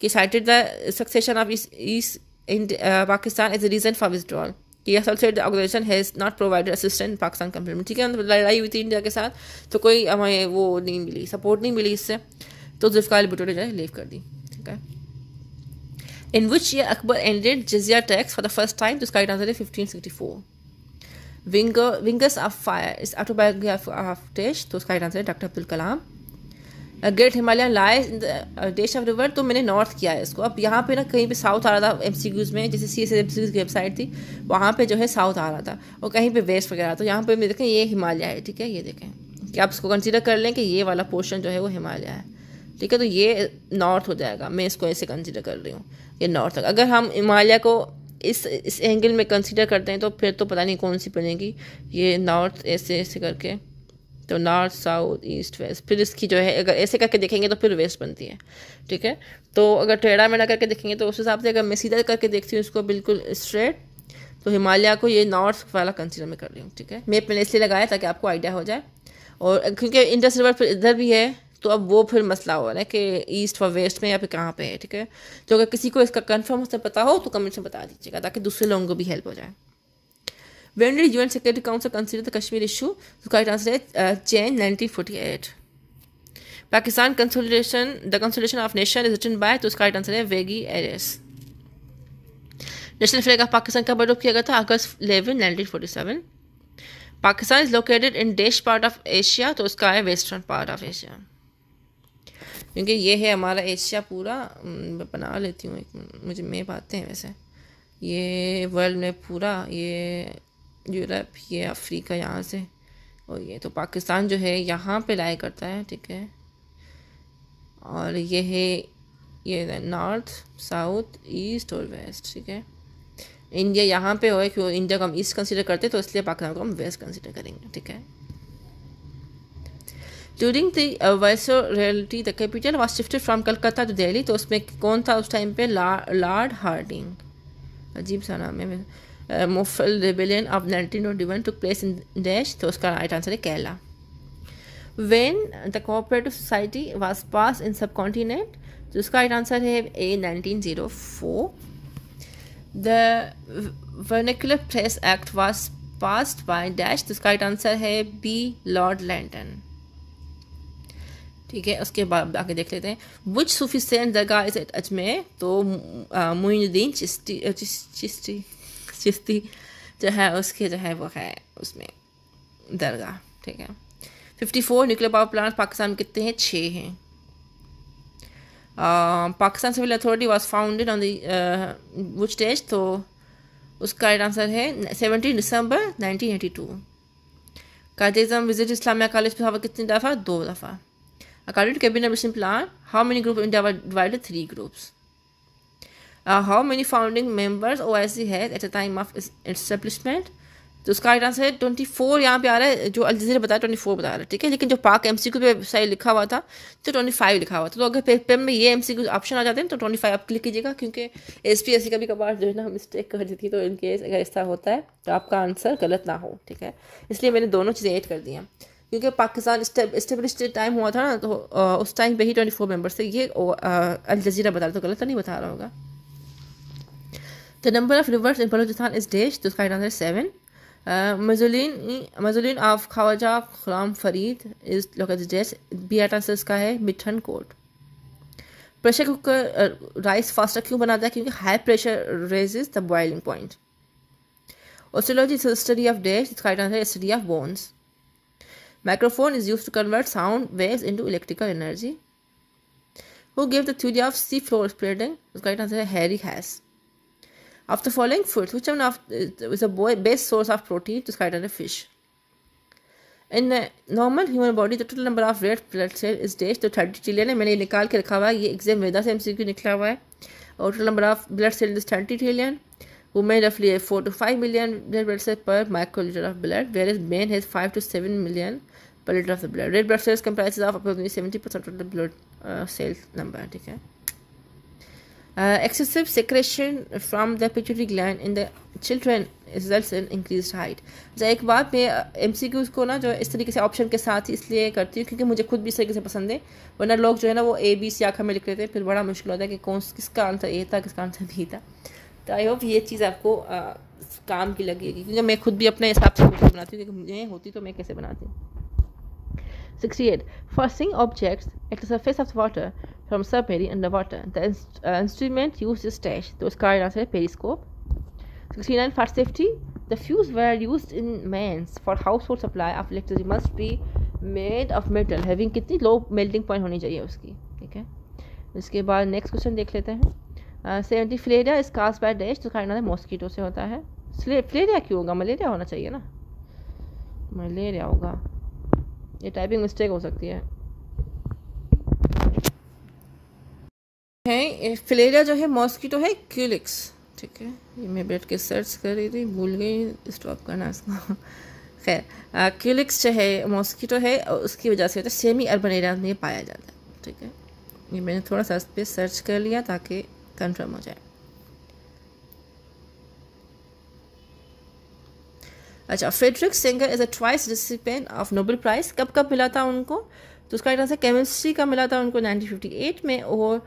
कि cited the secession of East Pakistan as a reason for withdrawal, कि associated organisation has not provided assistant Pakistan complete, ठीक है। लड़ाई हुई थी इंडिया के साथ, तो कोई हमें वो नहीं मिली, सपोर्ट नहीं मिली इससे, तो जुल्फ़िकार भुट्टो ने जो है लीव कर दी, ठीक है। In which year Akbar ended jizya tax for the first time, तो इसका राइट आंसर है 1564। Wings of Fire is autobiography of dash, तो उसका राइट आंसर है doctor Abdul Kalam. Great Himalayan lies in the dash of river, तो मैंने नॉर्थ किया है इसको। अब यहाँ पे ना कहीं पे साउथ आ रहा था MCQs में, जैसे CSMCQs की वेबसाइट थी, वहाँ पे जो है साउथ आ रहा था, और कहीं पे वेस्ट वगैरह। तो यहाँ पे मैं देखें ये हिमालय है, ठीक है। ये देखें कि आप इसको कंसीडर कर लें कि ये वाला पोर्शन जो है वो हिमालय है, ठीक है। तो ये नॉर्थ हो जाएगा, मैं इसको ऐसे कंसीडर कर रही हूँ, ये नॉर्थ। अगर हम हिमालय को इस एंगल में कंसीडर करते हैं तो फिर तो पता नहीं कौन सी बनेगी, ये नॉर्थ ऐसे ऐसे करके, तो नॉर्थ साउथ ईस्ट वेस्ट, फिर इसकी जो है अगर ऐसे करके देखेंगे तो फिर वेस्ट बनती है, ठीक है। तो अगर टेढ़ा मेढ़ा करके देखेंगे तो उस हिसाब से, अगर मैं सीधा करके देखती हूँ इसको बिल्कुल स्ट्रेट, तो हिमालय को ये नॉर्थ वाला कंसीडर में कर रही हूँ, ठीक है। मैप मैंने इसलिए लगाया ताकि आपको आइडिया हो जाए, और क्योंकि इंडस रिवर फिर इधर भी है, तो अब वो फिर मसला हो रहा है कि ईस्ट और वेस्ट में या फिर कहाँ पे है, ठीक है। तो अगर किसी को इसका कंफर्म से पता हो तो कमेंट्स में बता दीजिएगा, ताकि दूसरे लोगों को भी हेल्प हो जाए। When did UN Security Council consider the Kashmir issue? The correct answer is Jan 1948. Pakistan consolidation, the consolidation of nation is written by, तो उसका right answer है वेगी एरिस। नेशनल फ्लैग ऑफ पाकिस्तान कब अडॉप्ट किया गया था, अगस्त 11 1947। Pakistan is located in dash part of Asia, तो उसका है वेस्टर्न पार्ट ऑफ एशिया, क्योंकि ये है हमारा एशिया पूरा। बना लेती हूँ मुझे मैप आते हैं वैसे, ये वर्ल्ड में पूरा, ये यूरोप, ये अफ्रीका यहाँ से, और ये तो पाकिस्तान जो है यहाँ पे लाई करता है, ठीक है। और ये है ये नॉर्थ साउथ ईस्ट और वेस्ट, ठीक है। इंडिया यहाँ पे हो, क्यों इंडिया को हम ईस्ट कंसीडर करते, तो इसलिए पाकिस्तान को हम वेस्ट कंसीडर करेंगे, ठीक है। During the viceroyalty the capital was shifted from Calcutta to Delhi, तो उसमें कौन था उस टाइम पे, लॉर्ड हार्डिंग, अजीब सा नाम है। Moplah rebellion of 1921 took place in dash, तो उसका राइट आंसर है Kerala. When the cooperative society was pass in subcontinent, तो उसका राइट आंसर है A 1904। The vernacular press act was passed by dash, तो उसका राइट आंसर है B Lord Lytton, ठीक है। उसके बाद आगे देख लेते हैं, which Sufi saint dargah is at Ajmer, तो मोइनुद्दीन चिश्ती जो है उसके जो है वो है उसमें दरगाह, ठीक है। 54 न्यूक्लियर पावर प्लांट पाकिस्तान में कितने हैं, 6 हैं। Pakistan civil authority was founded on the which date, तो उसका राइट आंसर है 17 दिसंबर 1982। कायद-ए-आज़म विजिट इस्लामिया कॉलेज पे कितनी दफ़ा, 2 दफ़ा। According to cabinet mission plan, how many groups India were divided? 3 groups. How many founding members OIC had at the time of its establishment? तो उसका राइट आंसर है 24 यहाँ पे आ रहा है, जो अल जज़ीरा बताया 24 बता रहा है, ठीक है। लेकिन जो पाक MCQ पे साइड लिखा हुआ था तो 25 लिखा हुआ था, तो अगर पेपर में ये MCQ ऑप्शन आ जाते हैं तो 25 आप क्लिक कीजिएगा, क्योंकि SPSC कभी कभार जो है ना मिस्टेक कर देती है, तो इनकेस अगर ऐसा होता है तो आपका आंसर गलत ना हो, ठीक है। इसलिए मैंने दोनों चीज़ें ऐड कर दी हैं, क्योंकि पाकिस्तान इस्टेब्लिश्ड टाइम हुआ था ना, तो उस टाइम पे ही 24 मेंबर्स थे। ये अल जजीरा बता रहा, तो गलत तो नहीं बता रहा होगा। The number of rivers in Balochistan is dash, तो इसका answer 7। Mausoleum of Khwaja Ghulam Farid is located dash, B answer इसका है Mithan Kot. Pressure cooker rice faster क्यों बनाता है? क्योंकि high pressure raises the boiling point. Osteology is study of dash, इसका आंसर है study of bones. Microphone is used to convert sound waves into electrical energy. Who gave the theory of seafloor spreading? The correct answer is Harry Hess. Of the following foods, which one is a best source of protein? The correct answer is fish. In a normal human body, the total number of red blood cells is dash, तो 30 trillion है। मैंने निकाल के रखा हुआ है, ये exam वेदा से MCQ निकला हुआ है। और total number of blood cells is 30 trillion. Women roughly 4 to 5 million red blood cells per microliter of blood, whereas men has 5 to 7 million per liter of the blood. Red blood cells comprises of approximately 70% of the blood cell number. ठीक है। Excessive secretion from the pituitary gland in the children results in increased height. अच्छा, एक बात मैं MCQs को ना जो इस तरीके से ऑप्शन के साथ ही इसलिए करती हूँ क्योंकि मुझे खुद भी इस तरीके से पसंद है, वरना लोग जो है ना वो ABC आखा में लिख लेते हैं, फिर बड़ा मुश्किल होता है कि किसका आंसर A था, किसका आंसर B था। तो आई होप ये चीज़ आपको काम की लगेगी, क्योंकि मैं खुद भी अपने हिसाब से बनाती हूँ, क्योंकि मुझे होती तो मैं कैसे बनाती हूँ। 68. For seeing objects at the surface of the water from submarine underwater, the instrument used is dash, तो इसका आंसर है periscope. 69. For safety, the fuse wire used in mains for household supply of electricity must be made of metal having कितनी low melting point होनी चाहिए उसकी, ठीक है। इसके बाद नेक्स्ट क्वेश्चन देख लेते हैं। 70. Filaria is caused bye dash, तो खाना मॉस्किटो से होता है। फिलेरिया क्यों होगा? मलेरिया होना चाहिए ना, मलेरिया होगा, ये टाइपिंग मिस्टेक हो सकती है। फिलेरिया जो है मॉस्किटो है क्यूलिक्स, ठीक है। ये मैं बैठ के सर्च कर रही थी, भूल गई स्टॉप करना इसको। खैर, क्यूलिक्स जो है मॉस्किटो है, उसकी वजह से होता है, सेमी अर्बन एरिया में पाया जाता है, ठीक है। ये मैंने थोड़ा सा इस पर सर्च कर लिया ताकि कंफर्म हो जाए। अच्छा, Frederick Sanger is a twice recipient of Nobel prize, कब कब मिला था उनको? तो उसका आंसर केमिस्ट्री का मिला था उनको 1958 में, और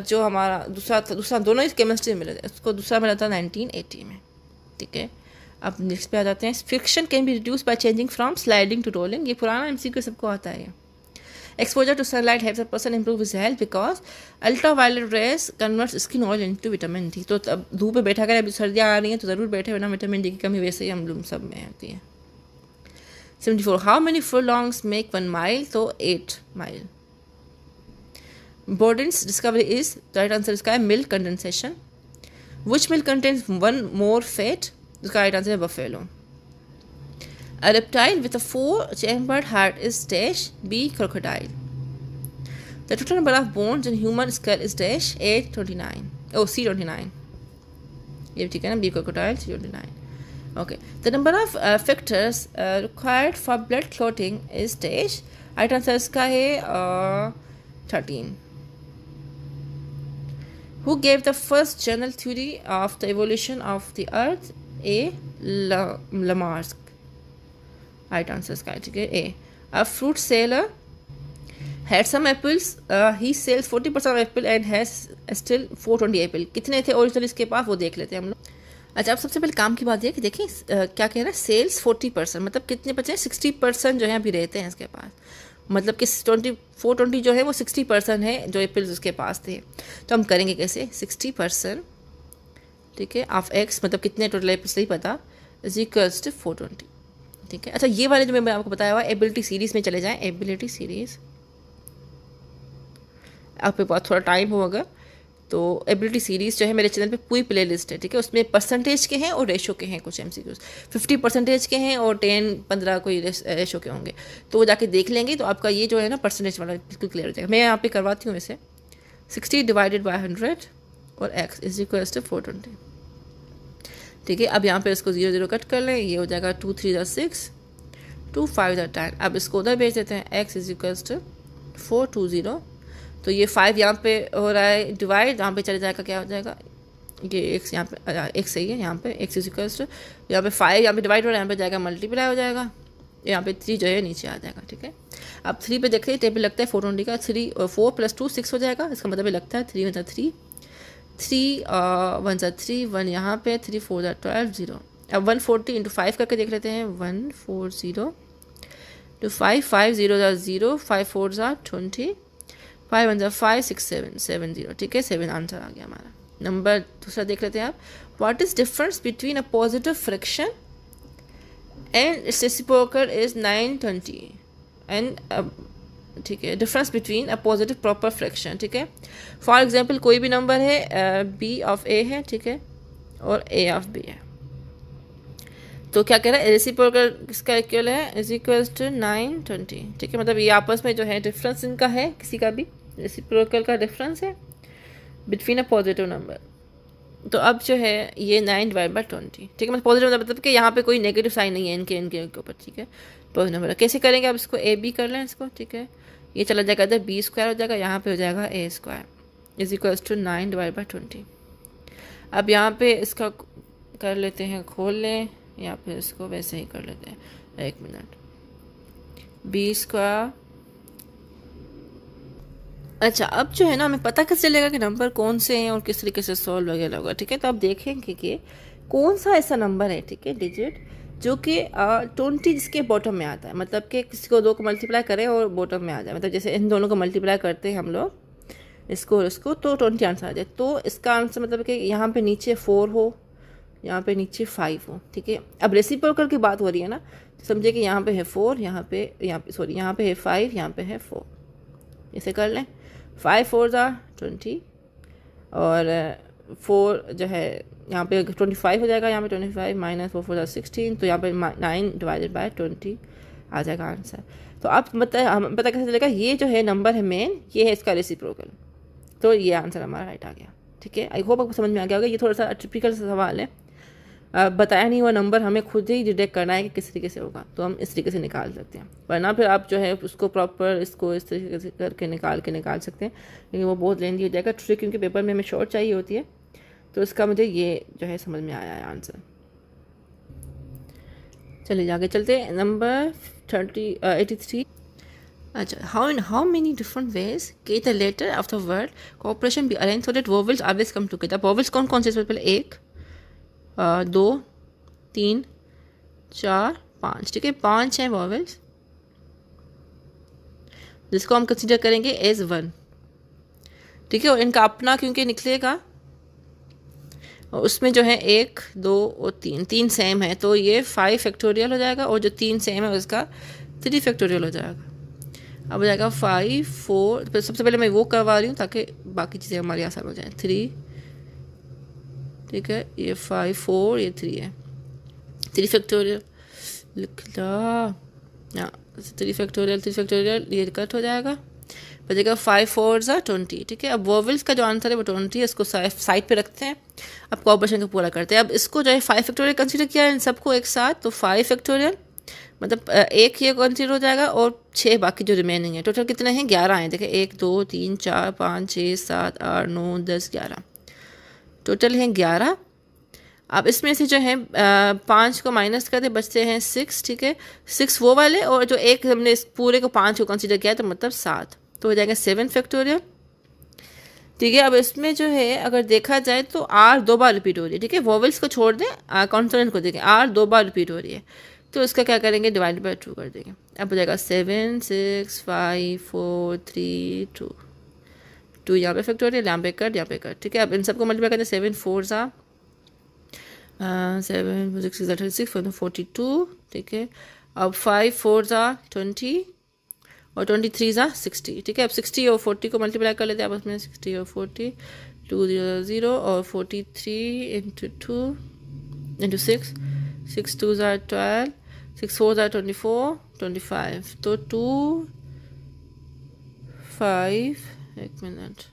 जो हमारा दूसरा दोनों ही केमिस्ट्री में मिले थे, उसको दूसरा मिला था 1980 में, ठीक है। अब नेक्स्ट पे आ जाते हैं। Friction can be reduce by changing from sliding to rolling, ये पुराना MCQ सबको आता है। Exposure to sunlight helps a person improve his health because ultraviolet rays converts skin oil into vitamin D. तो अब धूप में बैठा कर, अभी सर्दियाँ आ रही हैं तो ज़रूर बैठे, वरना विटामिन D की कमी वैसे ही हम लोग सब में आती है। 74. How many furlongs make 1 mile? तो 8 mile. Bourdin's discovery is, the right answer is milk condensation. Which milk contains one more fat? The right answer is buffalo. A reptile with a 4-chambered heart is dash, B. crocodile. The total number of bones in human skull is dash, C29. ये ठीक है ना, B. crocodile, C29. Okay. The number of factors required for blood clotting is dash. Right answer इसका है 13. Who gave the first general theory of the evolution of the earth? A. Lamarck. Right answer is ठीक है A. A fruit seller had some apples. He sells 40% of apple and has still 420 apple. कितने थे original इसके पास, वो देख लेते हैं हम लोग। अच्छा, अब सबसे पहले काम की बात है कि देखिए क्या कह रहा है, सेल्स 40%, मतलब कितने बचे हैं? 60% जो है अभी रहते हैं इसके पास, मतलब कि 420 जो है वो 60% है जो एप्पल्स उसके पास थे। तो हम करेंगे कैसे? 60%, ठीक है, ऑफ एक्स, मतलब कितने टोटल एप्पल्स नहीं पता, इज इक्वल्स टू 420, ठीक है। अच्छा, ये वाले जो मैं आपको बताया हुआ एबिलिटी सीरीज़ में चले जाएं, एबिलिटी सीरीज़, आपके पास थोड़ा टाइम हो अगर तो एबिलिटी सीरीज़ जो है मेरे चैनल पे पूरी प्ले लिस्ट है, ठीक है। उसमें परसेंटेज के हैं और रेशो के हैं कुछ MCQs, 50% के हैं और 10-15 कोई रेशो के होंगे, तो वो जाके देख लेंगे तो आपका ये जो है ना परसेंटेज वाला बिल्कुल क्लियर हो जाएगा। मैं यहाँ पे करवाती हूँ वैसे 60 डिवाइडेड बाई 100 और x इज इक्वल टू 420, ठीक है। अब यहाँ पे इसको 0 0 कट कर लें, ये हो जाएगा 2 3 6 2 5 10। अब इसको उधर भेज देते हैं, x इज इक्वल टू 420, तो ये 5 यहाँ पे हो रहा है डिवाइड, यहाँ पे चले जाएगा, क्या हो जाएगा, ये x यहाँ पे x सही है, यहाँ पे x इज इक्वल टू, यहाँ पे 5 यहाँ पे डिवाइड हो रहा है, यहाँ पे जाएगा मल्टीप्लाई हो जाएगा, यहाँ पे 3 जो है नीचे आ जाएगा, ठीक है। अब 3 पे देखते हैं, टेबल लगता है 420 का, 3 और 4 + 2 6 हो जाएगा, इसका मतलब लगता है 3 × 3 3 1 × 3 1 यहाँ पे 3 4 12 0। अब 140 × 5 करके देख लेते हैं, 140 to 5 5 0 0 5 4 20 5 1 5 6 7 7 0, ठीक है। 7 आंसर आ गया हमारा। नंबर दूसरा देख लेते हैं आप, what is difference between a positive fraction and it's reciprocal is 920 and, ठीक है, difference between a positive proper fraction, ठीक है। फॉर एग्जांपल कोई भी नंबर है, बी ऑफ ए है, ठीक है, और ए ऑफ बी है, तो क्या कह रहा है, रेसिप्रोकल किसका इक्वल है, इज इक्वल टू 920, ठीक है। मतलब ये आपस में जो है डिफरेंस इनका है, किसी का भी रेसिप्रोकल का डिफरेंस है बिटवीन अ पॉजिटिव नंबर। तो अब जो है ये 9/20, ठीक है। मतलब पॉजिटिव मतलब कि यहाँ पे कोई नेगेटिव साइन नहीं है इनके ऊपर, ठीक है। पॉजिटिव नंबर कैसे करेंगे, अब इसको ए बी कर लें इसको, ठीक है। ये चला जाएगा इधर, b² हो जाएगा, यहाँ पे हो जाएगा a² इज इक्वल टू 9/20। अब यहाँ पे इसका कर लेते हैं, खोल लें, या फिर इसको वैसे ही कर लेते हैं, 1 मिनट, b²। अच्छा, अब जो है ना हमें पता कैसे चलेगा कि नंबर कौन से हैं और किस तरीके से सॉल्व वगैरह होगा, ठीक है। तो आप देखेंगे कि कौन सा ऐसा नंबर है, ठीक है, डिजिट जो कि 20 जिसके बॉटम में आता है, मतलब कि किसी को 2 को मल्टीप्लाई करें और बॉटम में आ जाए, मतलब जैसे इन दोनों को मल्टीप्लाई करते हैं हम लोग, इसको और इसको, तो 20 आंसर आ जाए। तो इसका आंसर मतलब कि यहाँ पे नीचे 4 हो, यहाँ पे नीचे 5 हो, ठीक है। अब रेसिप्रोकल की बात हो रही है ना, तो समझिए कि यहाँ पे है 4, यहाँ पे सॉरी यहाँ पे है 5, यहाँ पे है 4, इसे कर लें, 5 4 20 और 4 जो है यहाँ पे 25 हो जाएगा, यहाँ पे 25 माइनस 4 4 16, तो यहाँ पे 9/20 आ जाएगा आंसर। तो आप हम पता कैसे चलेगा, ये जो है नंबर है मेन, ये है इसका रेसिप्रोकल, तो ये आंसर हमारा राइट आ गया, ठीक है। आई होप आपको समझ में आ गया होगा। ये थोड़ा सा टिपिकल सवाल है, बताया नहीं हुआ नंबर हमें खुद ही डिटेक्ट करना है कि किस तरीके से होगा, तो हम इस तरीके से निकाल सकते हैं, वरना फिर आप जो है उसको प्रॉपर इसको इस तरीके से करके निकाल सकते हैं, लेकिन वो बहुत लेंदी हो जाएगा, क्योंकि पेपर में हमें शॉर्ट चाहिए होती है। तो इसका मुझे ये जो है समझ में आया है आंसर। चलिए आगे चलते हैं, नंबर 83। अच्छा, how many different ways can the letter of the word cooperation be arranged so that vowels always come together? vowels कौन कौन से, पहले 1 2 3 4 5, ठीक है, 5 हैं वॉवेल्स, जिसको हम कंसीडर करेंगे एज 1, ठीक है। और इनका अपना क्योंकि निकलेगा, और उसमें जो है 1 2 और 3 सेम है, तो ये 5 फैक्टोरियल हो जाएगा, और जो 3 सेम है उसका 3 फैक्टोरियल हो जाएगा। अब हो जाएगा 5 4, तो सबसे पहले मैं वो करवा रही हूँ ताकि बाकी चीज़ें हमारी आसान हो जाए, 3, ठीक है, ये 5 4 ये 3 है, 3 फैक्टोरियल लिख ला, 3 फैक्टोरियल ये कट हो जाएगा, बचेगा 5 4 20, ठीक है। अब वोवेल्स का जो आंसर है वो 20 है, इसको साइड पे रखते हैं, अब कॉपरेशन को पूरा करते हैं। अब इसको जो है 5 फैक्टोरियल कंसीडर किया है इन सबको एक साथ, तो 5 फैक्टोरियल मतलब एक ये कंसीडर हो जाएगा, और 6 बाकी जो रिमेनिंग है, टोटल कितने हैं, 11 हैं, देखिए 1 2 3 4 5 6 7 8 9 10 11, टोटल हैं 11। अब इसमें से जो है 5 को माइनस करते बचते हैं 6, ठीक है, 6 वो वाले, और जो एक हमने इस पूरे को 5 को कंसीडर किया तो मतलब 7, तो हो जाएगा 7 फैक्टोरियल, ठीक है। अब इसमें जो है अगर देखा जाए तो R 2 बार रिपीट हो रही है, ठीक है, वोवेल्स को छोड़ दें, कॉन्सोनेंट को देखें, R 2 बार रिपीट हो रही है, तो इसका क्या करेंगे, डिवाइड बाय 2 कर देंगे। अब हो जाएगा 7 6 5 4 3 2 यहाँ पे फैक्टोरियल, यहाँ पे कट, ठीक है। अब इन सबको मल्टीप्लाई करते हैं, 7 4 7 6 36 42, ठीक है। अब 5 4 20 और 23 60, ठीक है। अब 60 और 40 को मल्टीप्लाई कर लेते हैं आपस में, 60 और 40 2 0 0, और 43 इंटू 2 इंटू 6 6 2 12 6 4 24 25, तो 2 5 1 मिनट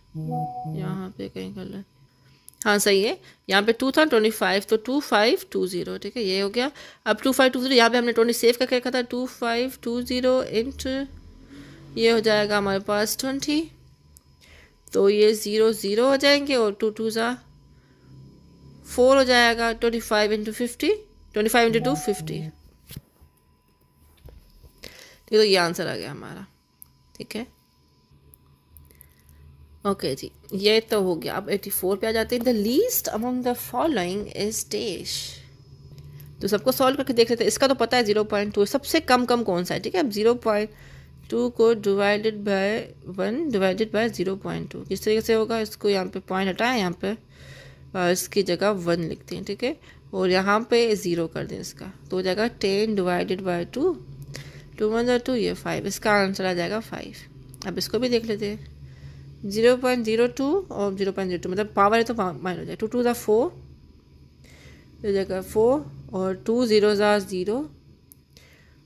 यहाँ पे कहीं कर लें, हाँ सही है, यहाँ पे 2 था 25, तो 2 5 2 0, ठीक है, ये हो गया। अब 2 5 2 0 यहाँ पे हमने 20 सेव करके रखा था, 2 5 2 0 इंटू ये हो जाएगा हमारे पास 20, तो ये 0 0 हो जाएंगे, और 2 2 4 हो जाएगा, 25 इंटू 50 25 इंटू 2 50, तो ये आंसर आ गया हमारा। ठीक है, ओके जी, ये तो हो गया। अब 84 पे आ जाते हैं। The least among the following is dash. तो सबको सॉल्व करके देख लेते हैं। इसका तो पता है 0.2 सबसे कम कौन सा है। ठीक है, अब 0.2 को डिवाइडेड बाय 1 डिवाइडेड बाय 0.2 किस तरीके से होगा। इसको यहाँ पे पॉइंट हटाएं, यहाँ पे इसकी जगह 1 लिखते हैं। ठीक है, और यहाँ पे 0 कर दें इसका, तो हो जाएगा 10 डिवाइडेड बाय 2, 2 1 2, ये 5। इसका आंसर आ जाएगा 5। अब इसको भी देख लेते हैं। 0.02 और 0.02 मतलब पावर है तो माइनस हो जाए। 2 2 ज़ा 4 हो जाएगा 4 और 2 0 ज़ा 0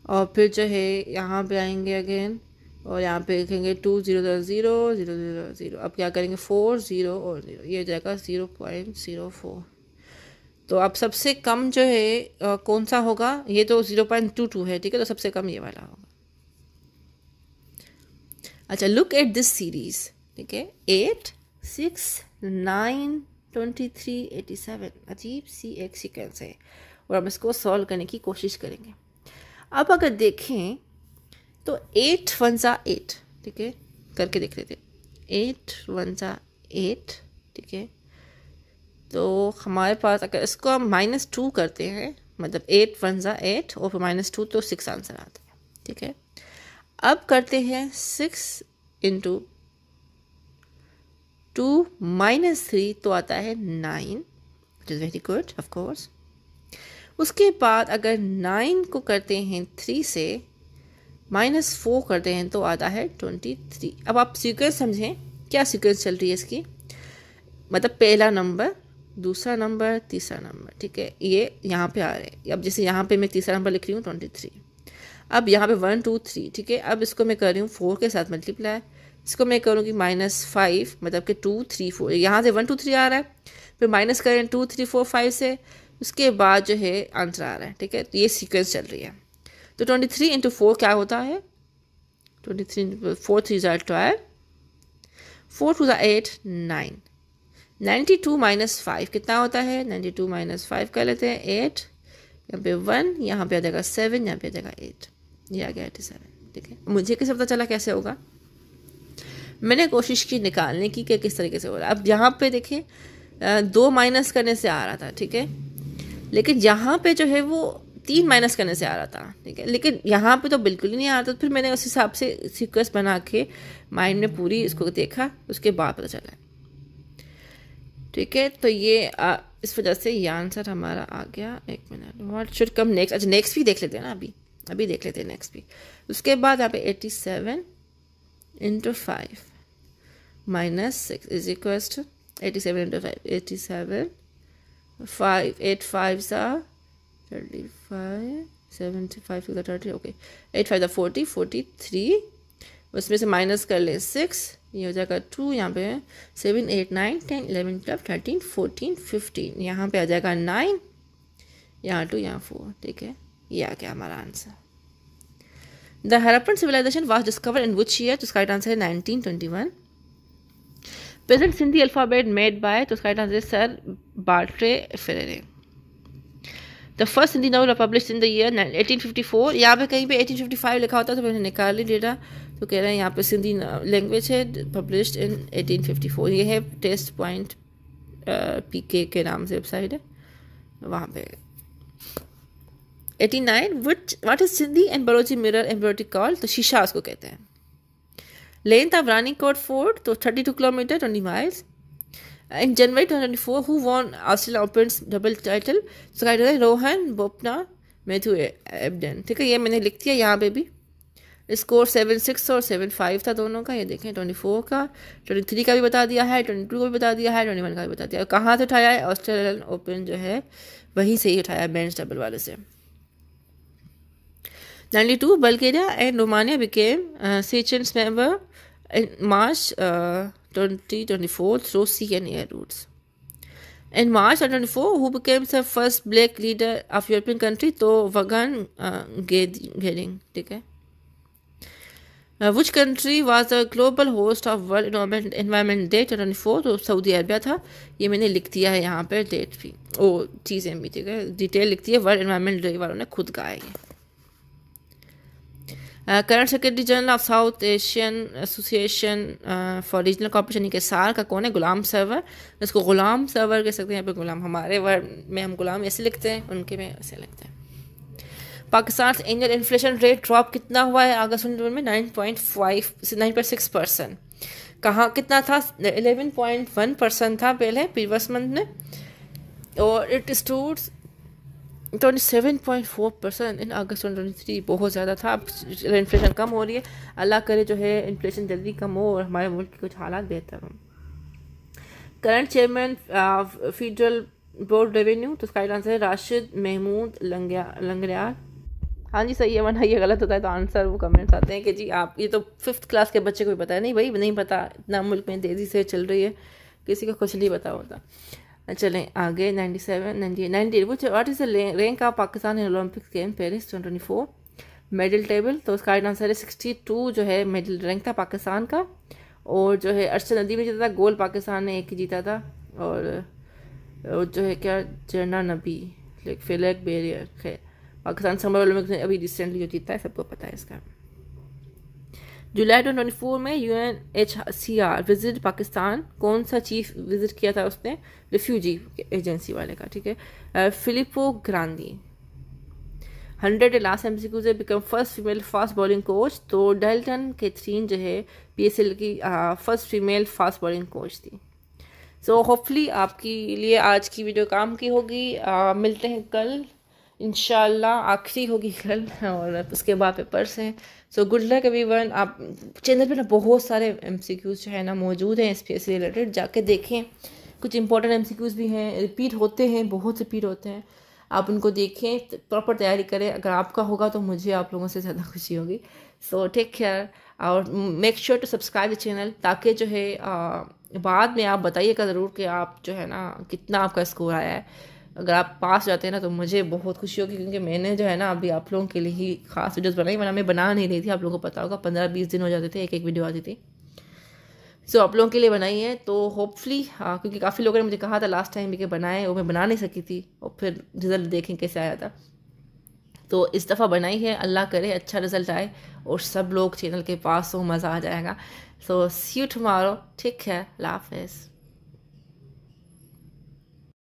और फिर जो है यहाँ पे आएंगे अगेन और यहाँ पे लिखेंगे 2 0 ज़ा 0 0 0 0। अब क्या करेंगे 4 0 और 0, ये हो जाएगा 0.04। तो अब सबसे कम जो है कौन सा होगा। ये तो 0.22 है। ठीक है, तो सबसे कम ये वाला होगा। अच्छा, लुक एट दिस सीरीज। ठीक है, 8 6 9 23 87 अजीब सी एक सीक्वेंस है और हम इसको सॉल्व करने की कोशिश करेंगे। अब अगर देखें तो 8 1 ज़ा 8। ठीक है, करके देख लेते। 8 1 ज़ा 8। ठीक है, तो हमारे पास अगर इसको हम -2 करते हैं, मतलब 8 1 ज़ा 8 और फिर -2 तो 6 आंसर आता है। ठीक है, अब करते हैं 6 इंटू 2 -3 तो आता है 9, which is very good of course. उसके बाद अगर 9 को करते हैं 3 से -4 करते हैं तो आता है 23। अब आप सीक्वेंस समझें, क्या सीक्वेंस चल रही है इसकी। मतलब पहला नंबर, दूसरा नंबर, तीसरा नंबर। ठीक है, ये यहाँ पे आ रहे हैं। अब जैसे यहाँ पे मैं तीसरा नंबर लिख रही हूँ 23। अब यहाँ पे 1 2 3। ठीक है, अब इसको मैं कर रही हूँ 4 के साथ मल्टीप्लाई। इसको मैं करूँगी -5 मतलब कि 2 3 4। यहाँ से 1 2 3 आ रहा है, फिर माइनस करें 2 3 4 5 से, उसके बाद जो है आंसर आ रहा है। ठीक है, तो ये सीक्वेंस चल रही है। तो 23 इंटू 4 क्या होता है। 23 4 3 ज़ा 12, 4 2 ज़ा 8 9। 92 -5 कितना होता है। 92 -5 कर लेते हैं 8, यहाँ पे 1, यहाँ पे आ जाएगा 7, यहाँ पे आ जाएगा 8, ये आ गया 87। ठीक है, मुझे कैसे पता चला कैसे होगा। मैंने कोशिश की निकालने की कि किस तरीके से हो रहा है। अब यहाँ पे देखिए 2 माइनस करने से आ रहा था। ठीक है, लेकिन यहाँ पे जो है वो 3 माइनस करने से आ रहा था। ठीक है, लेकिन यहाँ पे तो बिल्कुल ही नहीं आ रहा था। फिर मैंने उस हिसाब से सीक्वेंस बना के माइंड में पूरी इसको देखा, उसके बाद पता चला। ठीक है, तो ये इस वजह से ये आंसर हमारा आ गया। एक minute, what should come next. अच्छा, नेक्स्ट भी देख लेते हैं ना, अभी देख लेते हैं नेक्स्ट भी। उसके बाद यहाँ पे 87 into 5 -6 is equal to 87 into 5 87 5 8 5 सा 35 75 का 30। ओके, 8 5 सा 40 43। उसमें से माइनस कर लें 6, ये हो जाएगा 2, यहाँ पे 7 8 9 10 11 12 13 14 15, यहाँ पे आ जाएगा 9, यहाँ 2, यहाँ 4। ठीक है, ये आ गया हमारा answer. The Harappan civilization was discovered in which year. तो इसका राइट आंसर है 1921। Present Sindhi alphabet made by. तो इसका राइट आंसर है sir Bartle Frere. The first Hindi novel publish in the year 1854। यहाँ पे कहीं पे 1855 लिखा होता है तो मैंने निकाल ही डेटा, तो कह रहे हैं यहाँ पे सिंधी लैंग्वेज है, पब्लिश्ड इन 1854। ये है टेस्ट पॉइंट PK के नाम से वेबसाइट है, वहाँ पे। 89 what is Sindhi and Balochi mirror embroidery call. तो शीशा उसको कहते हैं। लेंथ ऑफ रानीकोट फोर्ट तो 32 kilometre 20 miles. In January 2024, who won Australian Open's double title? So I है रोहन बोपना मैथ्यू एबडन। ठीक है, ये मैंने लिख दिया। यहाँ पे भी स्कोर 7-6 और 7-5 था दोनों का। ये देखें 24 का, 23 का भी बता दिया है, 22 का भी बता दिया है, 21 का भी बता दिया है। कहाँ से उठाया है, ऑस्ट्रेलियन ओपन जो है वहीं से ही उठाया है, मेंस डबल वाले से। 92 Bulgaria and Romania became sessions member in March 2024 through sea and air routes. In March 2024, who became the first black leader of European country? तो वगन गेरिंग। ठीक है। Which country was the global host of World Environment Day 2024? तो Saudi Arabia था। ये मैंने लिख दिया है यहाँ पर, डेट भी चीज़ें भी। ठीक है, डिटेल लिख दी है, वर्ल्ड एनवायरमेंट डे वालों ने खुद कहा है। Current secretary general of south Asian association for regional corporation के सार का कौन है? गुलाम सरवर। इसको गुलाम सरवर कह सकते हैं, यहाँ पे गुलाम, हमारे वर्ड में हम गुलाम ऐसे लिखते हैं, उनके में ऐसे लिखते हैं। Pakistan annual inflation rate drop कितना हुआ है अगस्त में? 9.5 से 9.6%। कहाँ कितना था? 11.1% था पहले प्रीवियस मंथ में, और इट स्टूड 27.4% इन अगस्त 2023। बहुत ज़्यादा था। अब इन्फ्लेशन कम हो रही है, अल्लाह करे जो है इन्फ्लेशन जल्दी कम हो और हमारे मुल्क के कुछ हालात बेहतर हों। Current chairman federal board revenue, तो इसका आंसर है राशिद महमूद लंगरियाल। हाँ जी सही है, वरना ये गलत होता है तो आंसर वो कमेंट्स आते हैं कि जी आप ये तो 5th क्लास के बच्चे को भी पता है। नहीं भाई, नहीं पता, इतना मुल्क में तेज़ी से चल रही है, किसी को कुछ नहीं पता होता। चलें आगे। 97, 98, 98 what is the rank of Pakistan in Olympics game Paris 2024 medal table, तो उसका आंसर है 62 जो है मेडल रैंक था पाकिस्तान का। और जो है अरशद नदी में जीता था गोल्ड, पाकिस्तान ने 1 ही जीता था। और जो है क्या जर्ना नबी फ्लैग बैरियर है पाकिस्तान समर ओलंपिक्स में अभी रिसेंटली जो जीता है, सबको पता है इसका। जुलाई 2024 में UNHCR विजिट पाकिस्तान, कौन सा चीफ विजिट किया था उसने? रिफ्यूजी एजेंसी वाले का, ठीक है, फिलिपो ग्रांदी। 100 लास्ट MCQ से become first female fast bowling coach, तो डेल्टन कैथरीन जो है PSL की first female fast bowling coach थी। सो होपफुली आपके लिए आज की वीडियो काम की होगी। मिलते हैं कल इंशाल्लाह, आखिरी होगी कल और उसके बाद पेपर्स हैं। So good luck everyone. आप चैनल पे ना बहुत सारे MCQs जो है ना मौजूद हैं SPS से रिलेटेड, जाके देखें। कुछ इंपॉर्टेंट MCQs भी हैं, रिपीट होते हैं, बहुत रिपीट होते हैं, आप उनको देखें, प्रॉपर तैयारी करें। अगर आपका होगा तो मुझे आप लोगों से ज़्यादा खुशी होगी। सो टेक केयर और make sure to subscribe the channel, ताकि जो है बाद में आप बताइएगा ज़रूर कि आप जो है ना कितना आपका स्कोर आया है। अगर आप पास जाते हैं ना तो मुझे बहुत खुशी होगी, क्योंकि मैंने जो है ना अभी आप लोगों के लिए ही खास वीडियोस बनाई, वरना मैं बना नहीं रही थी। आप लोगों को पता होगा 15-20 दिन हो जाते थे, एक वीडियो आती थी। सो आप लोगों के लिए बनाई है, तो होपफुली क्योंकि काफ़ी लोगों ने मुझे कहा था लास्ट टाइम भी कि बनाए, वो मैं बना नहीं सकी थी, और फिर रिज़ल्ट देखें कैसे आया था। तो इस दफ़ा बनाई है, अल्लाह करे अच्छा रिज़ल्ट आए और सब लोग चैनल के पास हो, मज़ा आ जाएगा। सो सी यू टुमारो, टेक केयर, अल्लाह हाफ़िज़।